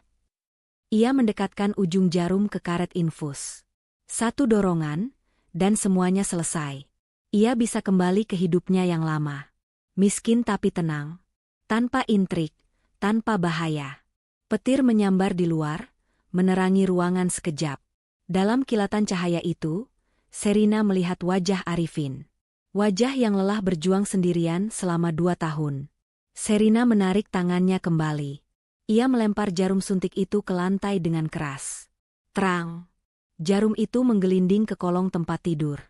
Ia mendekatkan ujung jarum ke karet infus. Satu dorongan, dan semuanya selesai. Ia bisa kembali ke hidupnya yang lama. Miskin tapi tenang. Tanpa intrik, tanpa bahaya. Petir menyambar di luar, menerangi ruangan sekejap. Dalam kilatan cahaya itu, Sherina melihat wajah Arifin. Wajah yang lelah berjuang sendirian selama 2 tahun. Sherina menarik tangannya kembali. Ia melempar jarum suntik itu ke lantai dengan keras. Terang. Jarum itu menggelinding ke kolong tempat tidur.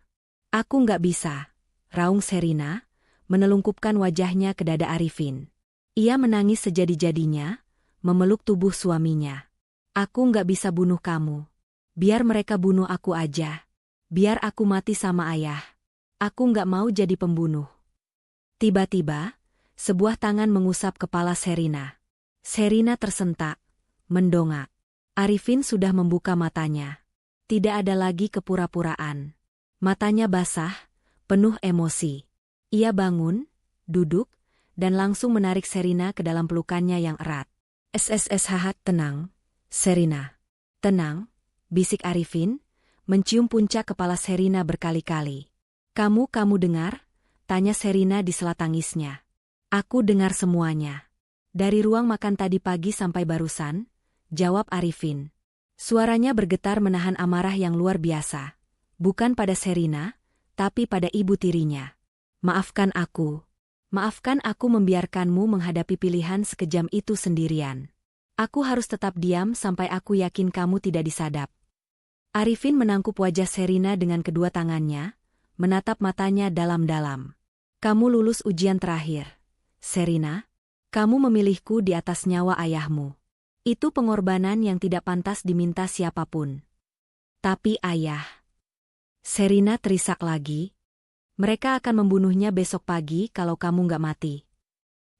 Aku nggak bisa, raung Sherina, menelungkupkan wajahnya ke dada Arifin. Ia menangis sejadi-jadinya, memeluk tubuh suaminya. Aku nggak bisa bunuh kamu. Biar mereka bunuh aku aja. Biar aku mati sama ayah. Aku nggak mau jadi pembunuh. Tiba-tiba, sebuah tangan mengusap kepala Sherina. Sherina tersentak, mendongak. Arifin sudah membuka matanya. Tidak ada lagi kepura-puraan. Matanya basah, penuh emosi. Ia bangun, duduk, dan langsung menarik Sherina ke dalam pelukannya yang erat. SSSH, tenang, Sherina. Tenang, bisik Arifin, mencium puncak kepala Sherina berkali-kali. Kamu dengar? Tanya Sherina di sela tangisnya. Aku dengar semuanya. Dari ruang makan tadi pagi sampai barusan, jawab Arifin. Suaranya bergetar menahan amarah yang luar biasa. Bukan pada Sherina, tapi pada ibu tirinya. Maafkan aku membiarkanmu menghadapi pilihan sekejam itu sendirian. Aku harus tetap diam sampai aku yakin kamu tidak disadap. Arifin menangkup wajah Sherina dengan kedua tangannya, menatap matanya dalam-dalam. Kamu lulus ujian terakhir. Sherina, kamu memilihku di atas nyawa ayahmu. Itu pengorbanan yang tidak pantas diminta siapapun. Tapi ayah. Sherina terisak lagi. Mereka akan membunuhnya besok pagi kalau kamu nggak mati.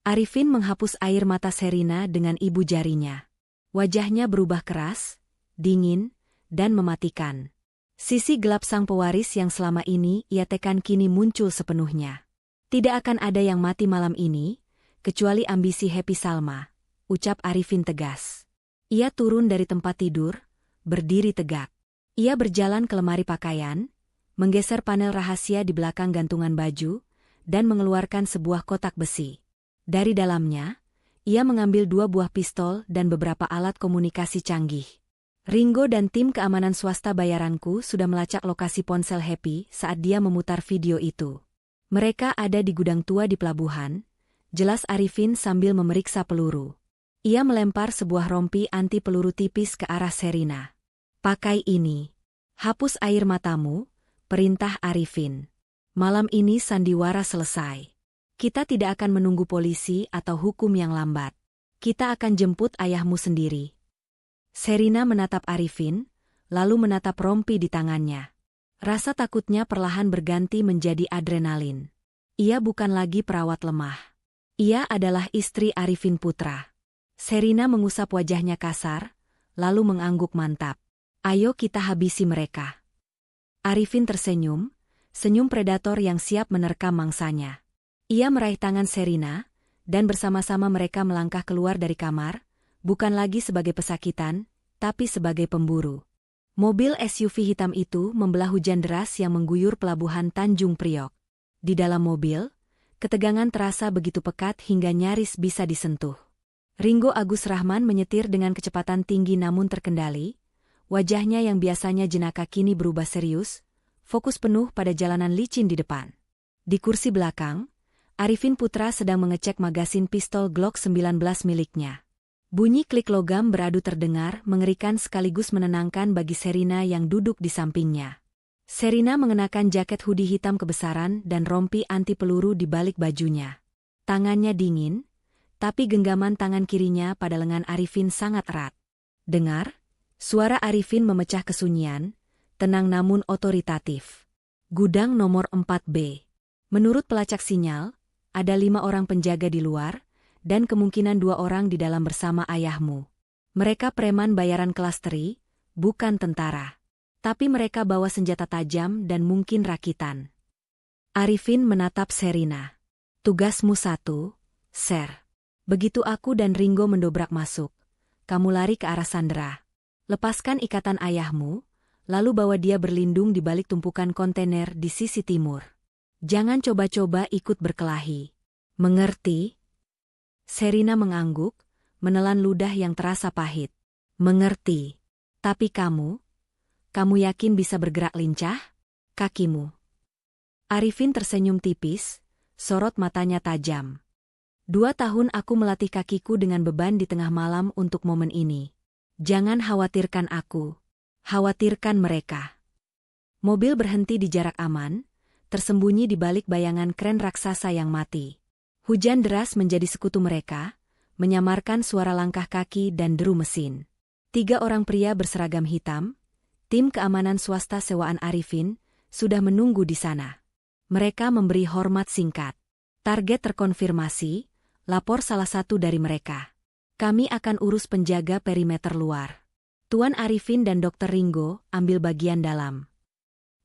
Arifin menghapus air mata Sherina dengan ibu jarinya. Wajahnya berubah keras, dingin, dan mematikan. Sisi gelap sang pewaris yang selama ini ia tekan kini muncul sepenuhnya. Tidak akan ada yang mati malam ini, kecuali ambisi Happy Salma, ucap Arifin tegas. Ia turun dari tempat tidur, berdiri tegak. Ia berjalan ke lemari pakaian, menggeser panel rahasia di belakang gantungan baju, dan mengeluarkan sebuah kotak besi. Dari dalamnya, ia mengambil 2 buah pistol dan beberapa alat komunikasi canggih. Ringo dan tim keamanan swasta bayaranku sudah melacak lokasi ponsel Happy saat dia memutar video itu. Mereka ada di gudang tua di pelabuhan, jelas Arifin sambil memeriksa peluru. Ia melempar sebuah rompi anti peluru tipis ke arah Sherina. Pakai ini. Hapus air matamu, perintah Arifin. Malam ini sandiwara selesai. Kita tidak akan menunggu polisi atau hukum yang lambat. Kita akan jemput ayahmu sendiri. Sherina menatap Arifin, lalu menatap rompi di tangannya. Rasa takutnya perlahan berganti menjadi adrenalin. Ia bukan lagi perawat lemah. Ia adalah istri Arifin Putra. Sherina mengusap wajahnya kasar, lalu mengangguk mantap. Ayo kita habisi mereka. Arifin tersenyum, senyum predator yang siap menerkam mangsanya. Ia meraih tangan Sherina, dan bersama-sama mereka melangkah keluar dari kamar, bukan lagi sebagai pesakitan, tapi sebagai pemburu. Mobil SUV hitam itu membelah hujan deras yang mengguyur pelabuhan Tanjung Priok. Di dalam mobil, ketegangan terasa begitu pekat hingga nyaris bisa disentuh. Ringo Agus Rahman menyetir dengan kecepatan tinggi namun terkendali, wajahnya yang biasanya jenaka kini berubah serius, fokus penuh pada jalanan licin di depan. Di kursi belakang, Arifin Putra sedang mengecek magasin pistol Glock 19 miliknya. Bunyi klik logam beradu terdengar mengerikan sekaligus menenangkan bagi Sherina yang duduk di sampingnya. Sherina mengenakan jaket hoodie hitam kebesaran dan rompi anti peluru di balik bajunya. Tangannya dingin, tapi genggaman tangan kirinya pada lengan Arifin sangat erat. Dengar? Suara Arifin memecah kesunyian, tenang namun otoritatif. Gudang nomor 4B. Menurut pelacak sinyal, ada 5 orang penjaga di luar, dan kemungkinan 2 orang di dalam bersama ayahmu. Mereka preman bayaran kelas teri, bukan tentara. Tapi mereka bawa senjata tajam dan mungkin rakitan. Arifin menatap Sherina. Tugasmu 1, Sir. Begitu aku dan Ringo mendobrak masuk, kamu lari ke arah Sandra. Lepaskan ikatan ayahmu, lalu bawa dia berlindung di balik tumpukan kontainer di sisi timur. Jangan coba-coba ikut berkelahi. Mengerti? Sherina mengangguk, menelan ludah yang terasa pahit. Mengerti. Tapi kamu yakin bisa bergerak lincah? Kakimu. Arifin tersenyum tipis, sorot matanya tajam. 2 tahun aku melatih kakiku dengan beban di tengah malam untuk momen ini. Jangan khawatirkan aku. Khawatirkan mereka. Mobil berhenti di jarak aman, tersembunyi di balik bayangan kren raksasa yang mati. Hujan deras menjadi sekutu mereka, menyamarkan suara langkah kaki dan deru mesin. 3 orang pria berseragam hitam, tim keamanan swasta sewaan Arifin, sudah menunggu di sana. Mereka memberi hormat singkat. Target terkonfirmasi, lapor salah satu dari mereka. Kami akan urus penjaga perimeter luar. Tuan Arifin dan Dr. Ringo ambil bagian dalam.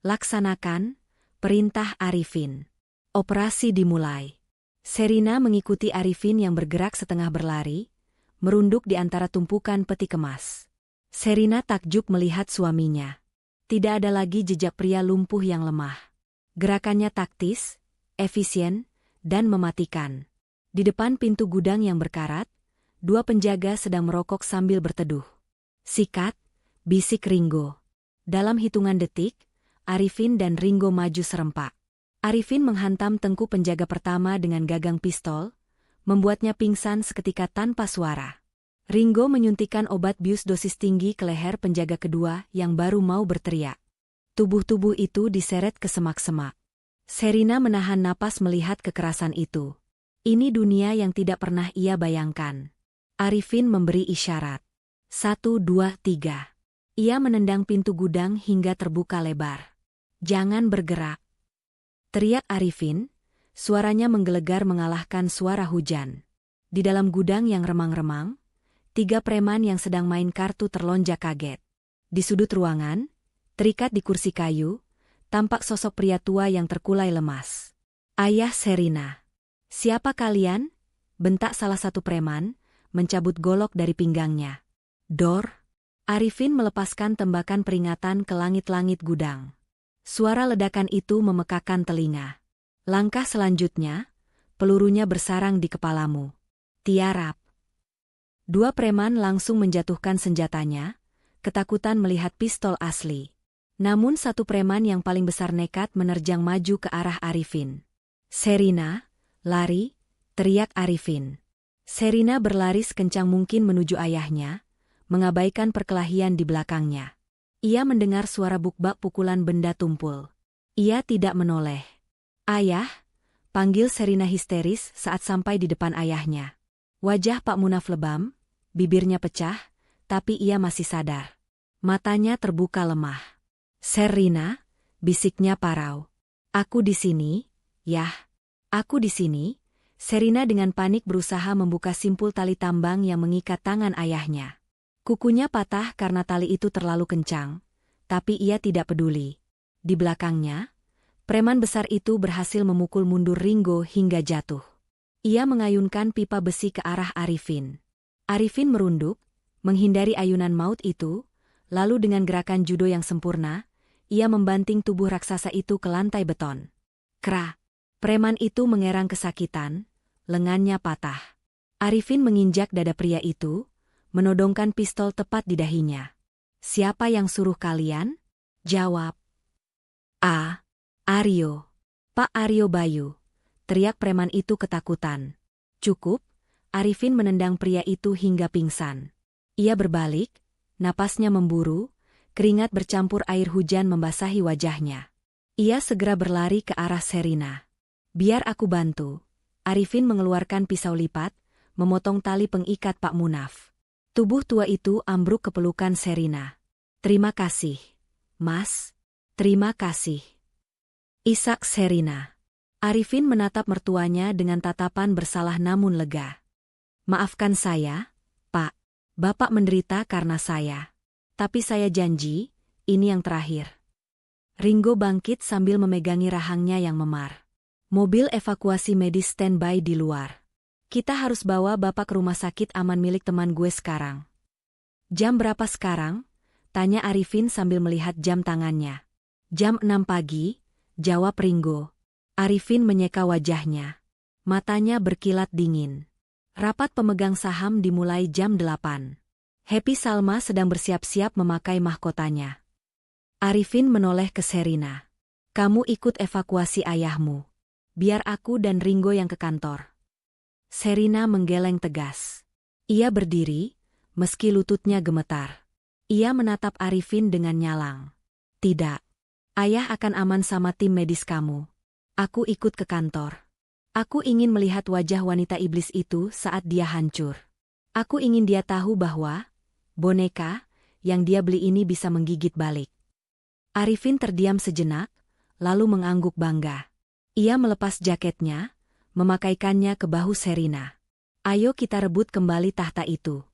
Laksanakan perintah Arifin. Operasi dimulai. Sherina mengikuti Arifin yang bergerak setengah berlari, merunduk di antara tumpukan peti kemas. Sherina takjub melihat suaminya. Tidak ada lagi jejak pria lumpuh yang lemah. Gerakannya taktis, efisien, dan mematikan. Di depan pintu gudang yang berkarat, 2 penjaga sedang merokok sambil berteduh. Sikat, bisik Ringo. Dalam hitungan detik, Arifin dan Ringo maju serempak. Arifin menghantam tengkuk penjaga pertama dengan gagang pistol, membuatnya pingsan seketika tanpa suara. Ringo menyuntikkan obat bius dosis tinggi ke leher penjaga kedua yang baru mau berteriak. Tubuh-tubuh itu diseret ke semak-semak. Sherina menahan napas melihat kekerasan itu. Ini dunia yang tidak pernah ia bayangkan. Arifin memberi isyarat. 1, 2, 3. Ia menendang pintu gudang hingga terbuka lebar. Jangan bergerak. Teriak Arifin, suaranya menggelegar mengalahkan suara hujan. Di dalam gudang yang remang-remang, 3 preman yang sedang main kartu terlonjak kaget. Di sudut ruangan, terikat di kursi kayu, tampak sosok pria tua yang terkulai lemas. Ayah Sherina. Siapa kalian? Bentak salah satu preman, mencabut golok dari pinggangnya. Dor. Arifin melepaskan tembakan peringatan ke langit-langit gudang. Suara ledakan itu memekakan telinga. Langkah selanjutnya, pelurunya bersarang di kepalamu. Tiarap. 2 preman langsung menjatuhkan senjatanya, ketakutan melihat pistol asli. Namun 1 preman yang paling besar nekat menerjang maju ke arah Arifin. Sherina, lari, teriak Arifin. Sherina berlari sekencang mungkin menuju ayahnya, mengabaikan perkelahian di belakangnya. Ia mendengar suara bukbak pukulan benda tumpul. Ia tidak menoleh. Ayah, panggil Sherina histeris saat sampai di depan ayahnya. Wajah Pak Munaf lebam, bibirnya pecah, tapi ia masih sadar. Matanya terbuka lemah. Sherina, bisiknya parau. Aku di sini, Yah. Aku di sini. Sherina dengan panik berusaha membuka simpul tali tambang yang mengikat tangan ayahnya. Kukunya patah karena tali itu terlalu kencang, tapi ia tidak peduli. Di belakangnya, preman besar itu berhasil memukul mundur Ringo hingga jatuh. Ia mengayunkan pipa besi ke arah Arifin. Arifin merunduk, menghindari ayunan maut itu, lalu dengan gerakan judo yang sempurna, ia membanting tubuh raksasa itu ke lantai beton. Kra! Preman itu mengerang kesakitan, lengannya patah. Arifin menginjak dada pria itu, menodongkan pistol tepat di dahinya. Siapa yang suruh kalian? Jawab. Aryo. Pak Aryo Bayu. Teriak preman itu ketakutan. Cukup, Arifin menendang pria itu hingga pingsan. Ia berbalik, napasnya memburu, keringat bercampur air hujan membasahi wajahnya. Ia segera berlari ke arah Sherina. Biar aku bantu. Arifin mengeluarkan pisau lipat, memotong tali pengikat Pak Munaf. Tubuh tua itu ambruk ke pelukan Sherina. Terima kasih, Mas. Terima kasih. Isak Sherina. Arifin menatap mertuanya dengan tatapan bersalah namun lega. Maafkan saya, Pak. Bapak menderita karena saya. Tapi saya janji, ini yang terakhir. Ringo bangkit sambil memegangi rahangnya yang memar. Mobil evakuasi medis standby di luar. Kita harus bawa Bapak ke rumah sakit aman milik teman gue sekarang. Jam berapa sekarang? Tanya Arifin sambil melihat jam tangannya. Jam 6 pagi, jawab Ringo. Arifin menyeka wajahnya. Matanya berkilat dingin. Rapat pemegang saham dimulai jam 8. Happy Salma sedang bersiap-siap memakai mahkotanya. Arifin menoleh ke Sherina. Kamu ikut evakuasi ayahmu. Biar aku dan Ringo yang ke kantor. Sherina menggeleng tegas. Ia berdiri, meski lututnya gemetar. Ia menatap Arifin dengan nyalang. Tidak. Ayah akan aman sama tim medis kamu. Aku ikut ke kantor. Aku ingin melihat wajah wanita iblis itu saat dia hancur. Aku ingin dia tahu bahwa boneka yang dia beli ini bisa menggigit balik. Arifin terdiam sejenak, lalu mengangguk bangga. Ia melepas jaketnya, memakaikannya ke bahu Sherina. Ayo kita rebut kembali tahta itu.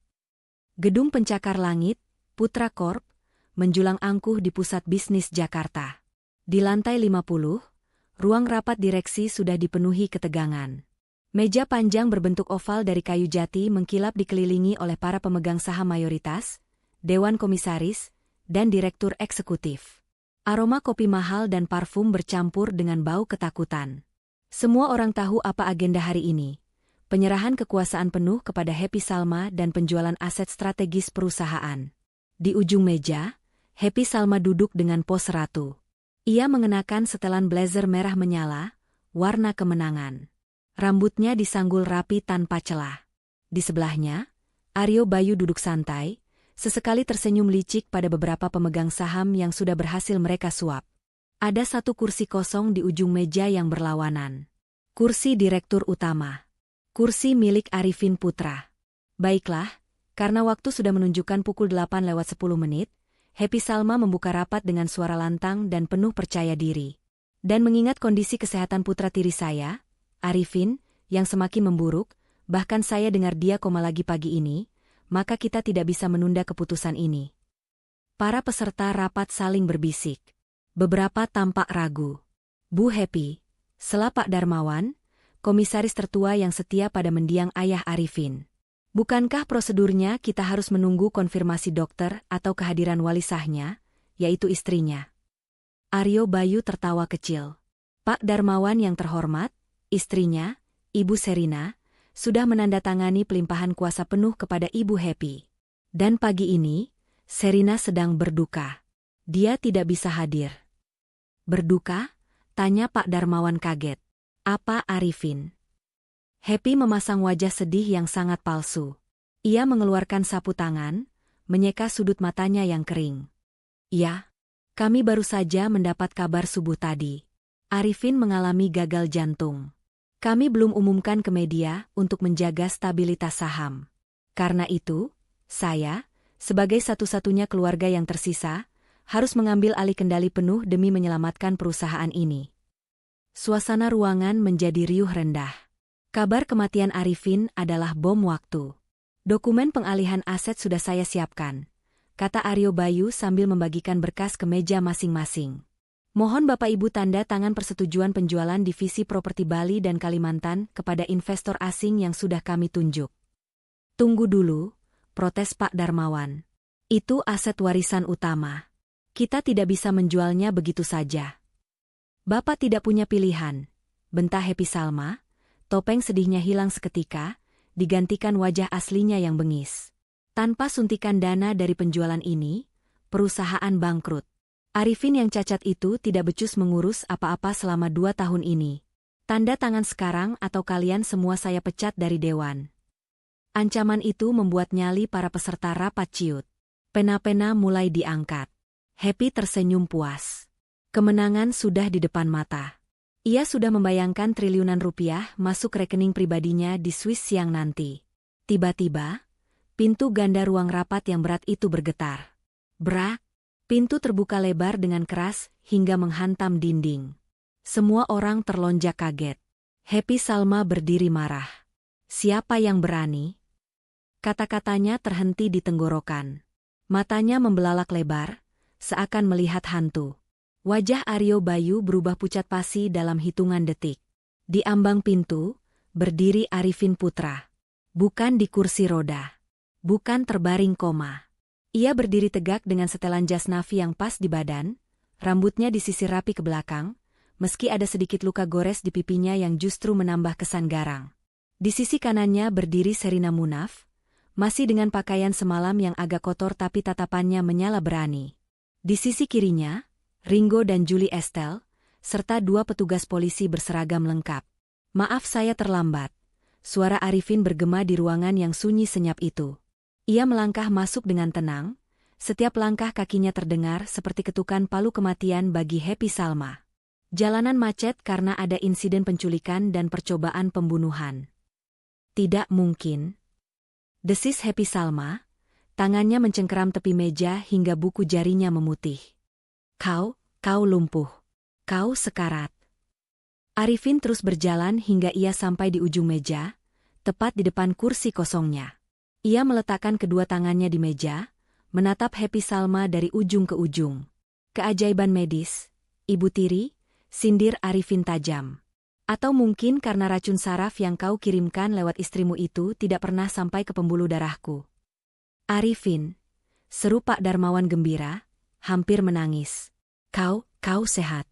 Gedung pencakar langit, Putra Corp, menjulang angkuh di pusat bisnis Jakarta. Di lantai 50, ruang rapat direksi sudah dipenuhi ketegangan. Meja panjang berbentuk oval dari kayu jati mengkilap dikelilingi oleh para pemegang saham mayoritas, dewan komisaris, dan direktur eksekutif. Aroma kopi mahal dan parfum bercampur dengan bau ketakutan. Semua orang tahu apa agenda hari ini. Penyerahan kekuasaan penuh kepada Happy Salma dan penjualan aset strategis perusahaan. Di ujung meja, Happy Salma duduk dengan pose ratu. Ia mengenakan setelan blazer merah menyala, warna kemenangan. Rambutnya disanggul rapi tanpa celah. Di sebelahnya, Aryo Bayu duduk santai, sesekali tersenyum licik pada beberapa pemegang saham yang sudah berhasil mereka suap. Ada satu kursi kosong di ujung meja yang berlawanan. Kursi direktur utama. Kursi milik Arifin Putra. Baiklah, karena waktu sudah menunjukkan pukul 8:10, Happy Salma membuka rapat dengan suara lantang dan penuh percaya diri. Dan mengingat kondisi kesehatan putra tiri saya, Arifin, yang semakin memburuk, bahkan saya dengar dia koma lagi pagi ini, maka kita tidak bisa menunda keputusan ini. Para peserta rapat saling berbisik. Beberapa tampak ragu. Bu Happy, sela Pak Darmawan, komisaris tertua yang setia pada mendiang ayah Arifin. Bukankah prosedurnya kita harus menunggu konfirmasi dokter atau kehadiran wali sahnya, yaitu istrinya? Aryo Bayu tertawa kecil. Pak Darmawan yang terhormat, istrinya, Ibu Sherina, sudah menandatangani pelimpahan kuasa penuh kepada Ibu Happy. Dan pagi ini, Sherina sedang berduka. Dia tidak bisa hadir. Berduka? Tanya Pak Darmawan kaget. Apa Arifin? Happy memasang wajah sedih yang sangat palsu. Ia mengeluarkan sapu tangan, menyeka sudut matanya yang kering. Ya, kami baru saja mendapat kabar subuh tadi. Arifin mengalami gagal jantung. Kami belum umumkan ke media untuk menjaga stabilitas saham. Karena itu, saya, sebagai satu-satunya keluarga yang tersisa, harus mengambil alih kendali penuh demi menyelamatkan perusahaan ini. Suasana ruangan menjadi riuh rendah. Kabar kematian Arifin adalah bom waktu. Dokumen pengalihan aset sudah saya siapkan, kata Aryo Bayu sambil membagikan berkas ke meja masing-masing. Mohon Bapak Ibu tanda tangan persetujuan penjualan divisi properti Bali dan Kalimantan kepada investor asing yang sudah kami tunjuk. Tunggu dulu, protes Pak Darmawan. Itu aset warisan utama. Kita tidak bisa menjualnya begitu saja. Bapak tidak punya pilihan, bentak Happy Salma. Topeng sedihnya hilang seketika, digantikan wajah aslinya yang bengis. Tanpa suntikan dana dari penjualan ini, perusahaan bangkrut. Arifin yang cacat itu tidak becus mengurus apa-apa selama 2 tahun ini. Tanda tangan sekarang atau kalian semua saya pecat dari dewan. Ancaman itu membuat nyali para peserta rapat ciut. Pena-pena mulai diangkat. Happy tersenyum puas. Kemenangan sudah di depan mata. Ia sudah membayangkan triliunan rupiah masuk rekening pribadinya di Swiss siang nanti. Tiba-tiba, pintu ganda ruang rapat yang berat itu bergetar. Brak! Pintu terbuka lebar dengan keras hingga menghantam dinding. Semua orang terlonjak kaget. Happy Salma berdiri marah. Siapa yang berani? Kata-katanya terhenti di tenggorokan. Matanya membelalak lebar, seakan melihat hantu. Wajah Aryo Bayu berubah pucat pasi dalam hitungan detik. Di ambang pintu, berdiri Arifin Putra. Bukan di kursi roda. Bukan terbaring koma. Ia berdiri tegak dengan setelan jas Navy yang pas di badan, rambutnya disisir rapi ke belakang, meski ada sedikit luka gores di pipinya yang justru menambah kesan garang. Di sisi kanannya berdiri Sherina Munaf, masih dengan pakaian semalam yang agak kotor tapi tatapannya menyala berani. Di sisi kirinya, Ringo dan Julie Estelle, serta 2 petugas polisi berseragam lengkap. "Maaf saya terlambat." Suara Arifin bergema di ruangan yang sunyi senyap itu. Ia melangkah masuk dengan tenang, setiap langkah kakinya terdengar seperti ketukan palu kematian bagi Happy Salma. Jalanan macet karena ada insiden penculikan dan percobaan pembunuhan. "Tidak mungkin," desis Happy Salma, tangannya mencengkeram tepi meja hingga buku jarinya memutih. Kau lumpuh. Kau sekarat." Arifin terus berjalan hingga ia sampai di ujung meja, tepat di depan kursi kosongnya. Ia meletakkan kedua tangannya di meja, menatap Happy Salma dari ujung ke ujung. "Keajaiban medis, Ibu Tiri," sindir Arifin tajam. "Atau mungkin karena racun saraf yang kau kirimkan lewat istrimu itu tidak pernah sampai ke pembuluh darahku." "Arifin," seru Pak Darmawan gembira, hampir menangis. Kau sehat."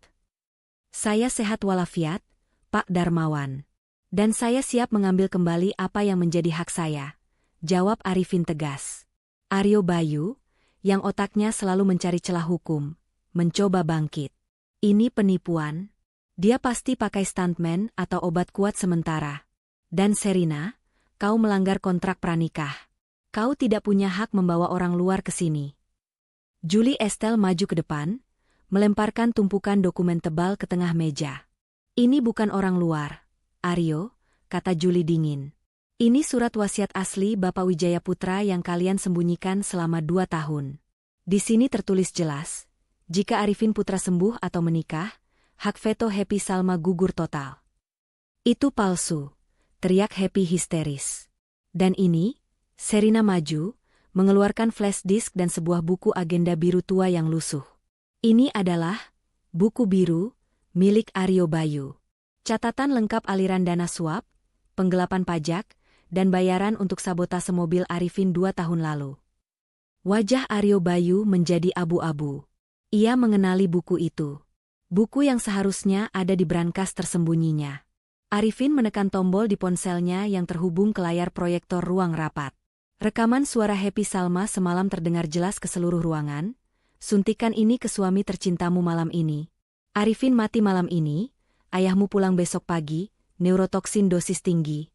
"Saya sehat walafiat, Pak Darmawan. Dan saya siap mengambil kembali apa yang menjadi hak saya," jawab Arifin tegas. Aryo Bayu, yang otaknya selalu mencari celah hukum, mencoba bangkit. "Ini penipuan. Dia pasti pakai stuntman atau obat kuat sementara. Dan Sherina, kau melanggar kontrak pranikah. Kau tidak punya hak membawa orang luar ke sini." Julie Estelle maju ke depan, melemparkan tumpukan dokumen tebal ke tengah meja. "Ini bukan orang luar, Aryo," kata Julie dingin. "Ini surat wasiat asli Bapak Wijaya Putra yang kalian sembunyikan selama 2 tahun. Di sini tertulis jelas, jika Arifin Putra sembuh atau menikah, hak veto Happy Salma gugur total." "Itu palsu," teriak Happy histeris. "Dan ini," Sherina maju, mengeluarkan flash disk dan sebuah buku agenda biru tua yang lusuh. "Ini adalah buku biru milik Aryo Bayu. Catatan lengkap aliran dana suap, penggelapan pajak, dan bayaran untuk sabotase mobil Arifin 2 tahun lalu." Wajah Aryo Bayu menjadi abu-abu. Ia mengenali buku itu. Buku yang seharusnya ada di brankas tersembunyinya. Arifin menekan tombol di ponselnya yang terhubung ke layar proyektor ruang rapat. Rekaman suara Happy Salma semalam terdengar jelas ke seluruh ruangan. "Suntikan ini ke suami tercintamu malam ini. Arifin mati malam ini, ayahmu pulang besok pagi, neurotoksin dosis tinggi."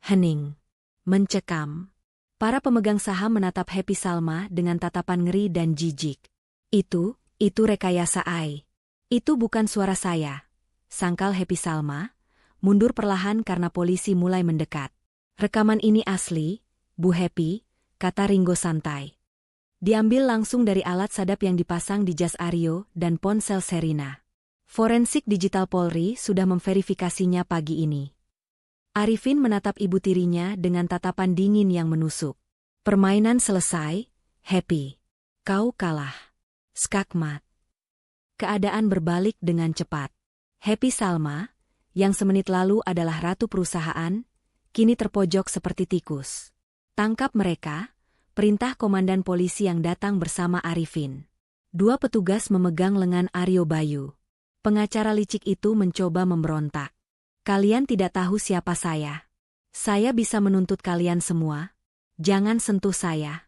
Hening. Mencekam. Para pemegang saham menatap Happy Salma dengan tatapan ngeri dan jijik. Itu rekayasa AI. "Itu bukan suara saya," sangkal Happy Salma, mundur perlahan karena polisi mulai mendekat. "Rekaman ini asli, Bu Happy," kata Ringo santai. "Diambil langsung dari alat sadap yang dipasang di jas Aryo dan ponsel Sherina. Forensik Digital Polri sudah memverifikasinya pagi ini." Arifin menatap ibu tirinya dengan tatapan dingin yang menusuk. "Permainan selesai, Happy. Kau kalah. Skakmat." Keadaan berbalik dengan cepat. Happy Salma, yang semenit lalu adalah ratu perusahaan, kini terpojok seperti tikus. "Tangkap mereka," perintah komandan polisi yang datang bersama Arifin. 2 petugas memegang lengan Aryo Bayu. Pengacara licik itu mencoba memberontak. "Kalian tidak tahu siapa saya. Saya bisa menuntut kalian semua. Jangan sentuh saya."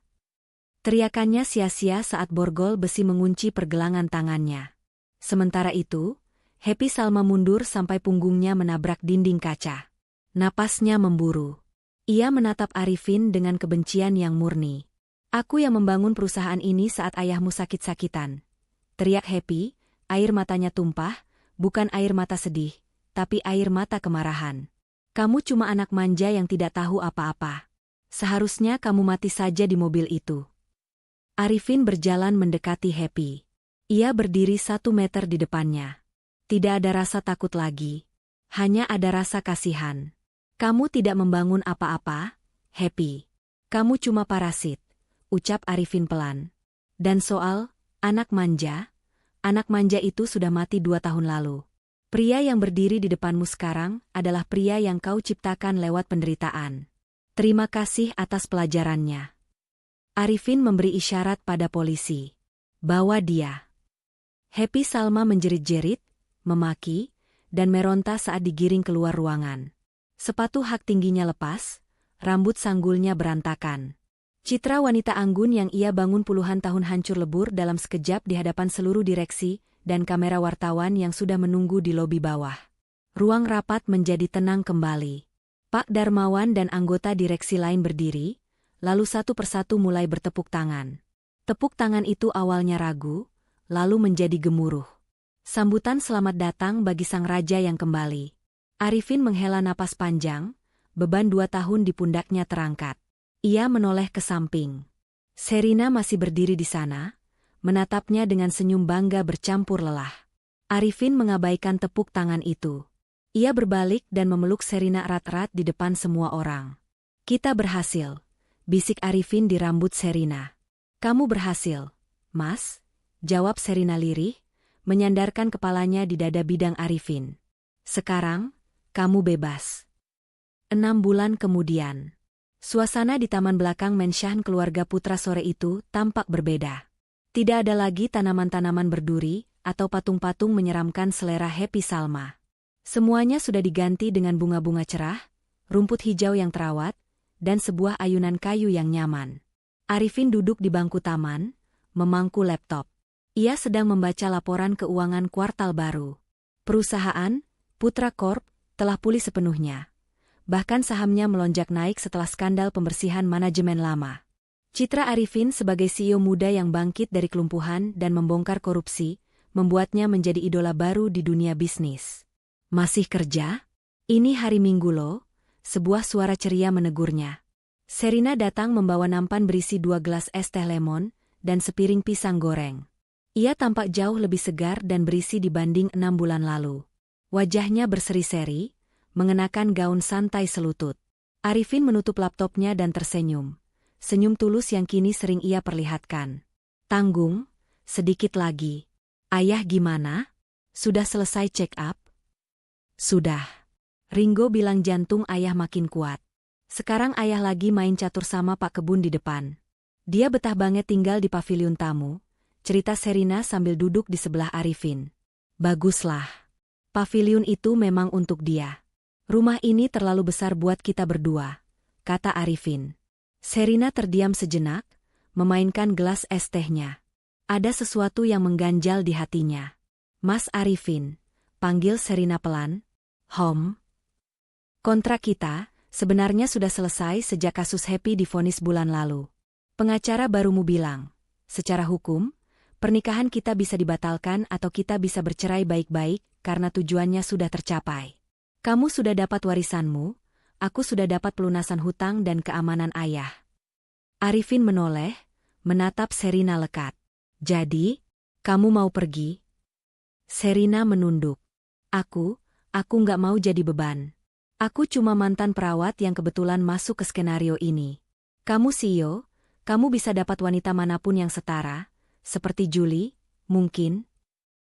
Teriakannya sia-sia saat borgol besi mengunci pergelangan tangannya. Sementara itu, Happy Salma mundur sampai punggungnya menabrak dinding kaca. Napasnya memburu. Ia menatap Arifin dengan kebencian yang murni. "Aku yang membangun perusahaan ini saat ayahmu sakit-sakitan," teriak Happy, air matanya tumpah, bukan air mata sedih, tapi air mata kemarahan. "Kamu cuma anak manja yang tidak tahu apa-apa. Seharusnya kamu mati saja di mobil itu." Arifin berjalan mendekati Happy. Ia berdiri 1 meter di depannya. Tidak ada rasa takut lagi. Hanya ada rasa kasihan. "Kamu tidak membangun apa-apa, Happy. Kamu cuma parasit," ucap Arifin pelan. "Dan soal anak manja itu sudah mati 2 tahun lalu. Pria yang berdiri di depanmu sekarang adalah pria yang kau ciptakan lewat penderitaan. Terima kasih atas pelajarannya." Arifin memberi isyarat pada polisi. Bawa dia. Happy Salma menjerit-jerit, memaki, dan meronta saat digiring keluar ruangan. Sepatu hak tingginya lepas, rambut sanggulnya berantakan. Citra wanita anggun yang ia bangun puluhan tahun hancur lebur dalam sekejap di hadapan seluruh direksi dan kamera wartawan yang sudah menunggu di lobi bawah. Ruang rapat menjadi tenang kembali. Pak Darmawan dan anggota direksi lain berdiri, lalu satu persatu mulai bertepuk tangan. Tepuk tangan itu awalnya ragu, lalu menjadi gemuruh. Sambutan selamat datang bagi sang raja yang kembali. Arifin menghela napas panjang, beban 2 tahun di pundaknya terangkat. Ia menoleh ke samping. Sherina masih berdiri di sana, menatapnya dengan senyum bangga bercampur lelah. Arifin mengabaikan tepuk tangan itu. Ia berbalik dan memeluk Sherina erat-erat di depan semua orang. Kita berhasil, bisik Arifin di rambut Sherina. Kamu berhasil, Mas, jawab Sherina lirih, menyandarkan kepalanya di dada bidang Arifin. Sekarang, kamu bebas. 6 bulan kemudian. Suasana di taman belakang mensyan keluarga putra sore itu tampak berbeda. Tidak ada lagi tanaman-tanaman berduri atau patung-patung menyeramkan selera Happy Salma. Semuanya sudah diganti dengan bunga-bunga cerah, rumput hijau yang terawat, dan sebuah ayunan kayu yang nyaman. Arifin duduk di bangku taman, memangku laptop. Ia sedang membaca laporan keuangan kuartal baru. Perusahaan, Putra Corp, telah pulih sepenuhnya. Bahkan sahamnya melonjak naik setelah skandal pembersihan manajemen lama. Citra Arifin sebagai CEO muda yang bangkit dari kelumpuhan dan membongkar korupsi, membuatnya menjadi idola baru di dunia bisnis. Masih kerja? Ini hari Minggu loh, sebuah suara ceria menegurnya. Sherina datang membawa nampan berisi 2 gelas es teh lemon dan sepiring pisang goreng. Ia tampak jauh lebih segar dan berisi dibanding 6 bulan lalu. Wajahnya berseri-seri, mengenakan gaun santai selutut. Arifin menutup laptopnya dan tersenyum. Senyum tulus yang kini sering ia perlihatkan. Tanggung, sedikit lagi. Ayah gimana? Sudah selesai check up? Sudah. Ringo bilang jantung ayah makin kuat. Sekarang ayah lagi main catur sama Pak Kebun di depan. Dia betah banget tinggal di paviliun tamu, cerita Sherina sambil duduk di sebelah Arifin. Baguslah. Paviliun itu memang untuk dia. Rumah ini terlalu besar buat kita berdua, kata Arifin. Sherina terdiam sejenak, memainkan gelas es tehnya. Ada sesuatu yang mengganjal di hatinya. Mas Arifin, panggil Sherina pelan. Kontrak kita sebenarnya sudah selesai sejak kasus Happy divonis bulan lalu. Pengacara barumu bilang, secara hukum, pernikahan kita bisa dibatalkan atau kita bisa bercerai baik-baik karena tujuannya sudah tercapai. Kamu sudah dapat warisanmu, aku sudah dapat pelunasan hutang dan keamanan ayah. Arifin menoleh, menatap Sherina lekat. Jadi, kamu mau pergi? Sherina menunduk. Aku nggak mau jadi beban. Aku cuma mantan perawat yang kebetulan masuk ke skenario ini. Kamu CEO, kamu bisa dapat wanita manapun yang setara, seperti Julie, mungkin?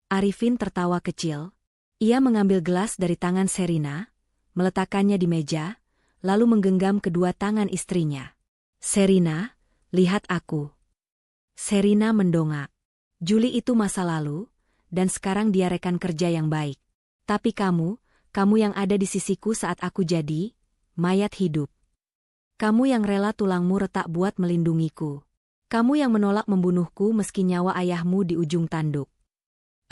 Arifin tertawa kecil. Ia mengambil gelas dari tangan Sherina, meletakkannya di meja, lalu menggenggam kedua tangan istrinya. Sherina, lihat aku. Sherina mendongak. Julie itu masa lalu, dan sekarang dia rekan kerja yang baik. Tapi kamu yang ada di sisiku saat aku jadi mayat hidup. Kamu yang rela tulangmu retak buat melindungiku. Kamu yang menolak membunuhku meski nyawa ayahmu di ujung tanduk.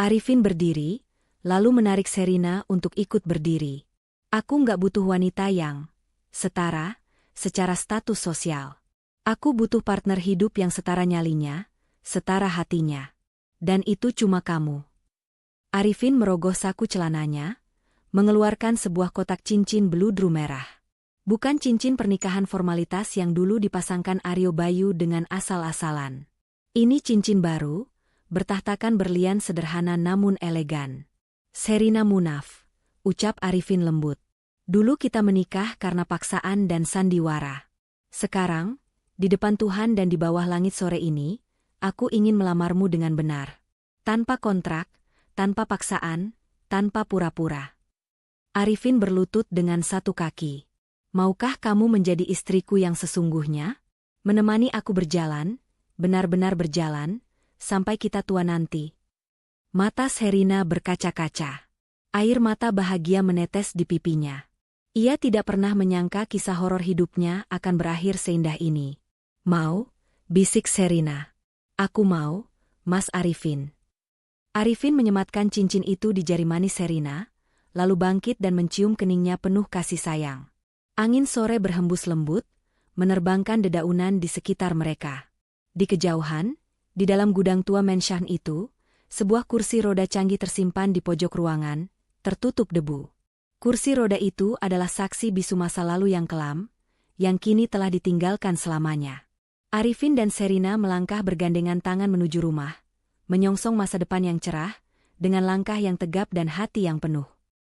Arifin berdiri, lalu menarik Sherina untuk ikut berdiri. Aku nggak butuh wanita yang setara, secara status sosial. Aku butuh partner hidup yang setara nyalinya, setara hatinya. Dan itu cuma kamu. Arifin merogoh saku celananya, mengeluarkan sebuah kotak cincin beludru merah. Bukan cincin pernikahan formalitas yang dulu dipasangkan Aryo Bayu dengan asal-asalan. Ini cincin baru, bertahtakan berlian sederhana namun elegan. Sherina munaf, ucap Arifin lembut. Dulu kita menikah karena paksaan dan sandiwara. Sekarang, di depan Tuhan dan di bawah langit sore ini, aku ingin melamarmu dengan benar. Tanpa kontrak, tanpa paksaan, tanpa pura-pura. Arifin berlutut dengan satu kaki. Maukah kamu menjadi istriku yang sesungguhnya? Menemani aku berjalan, benar-benar berjalan, sampai kita tua nanti. Mata Sherina berkaca-kaca. Air mata bahagia menetes di pipinya. Ia tidak pernah menyangka kisah horor hidupnya akan berakhir seindah ini. Mau? Bisik Sherina. Aku mau, Mas Arifin. Arifin menyematkan cincin itu di jari manis Sherina, lalu bangkit dan mencium keningnya penuh kasih sayang. Angin sore berhembus lembut, menerbangkan dedaunan di sekitar mereka. Di kejauhan, di dalam gudang tua mansion itu, sebuah kursi roda canggih tersimpan di pojok ruangan, tertutup debu. Kursi roda itu adalah saksi bisu masa lalu yang kelam, yang kini telah ditinggalkan selamanya. Arifin dan Sherina melangkah bergandengan tangan menuju rumah, menyongsong masa depan yang cerah, dengan langkah yang tegap dan hati yang penuh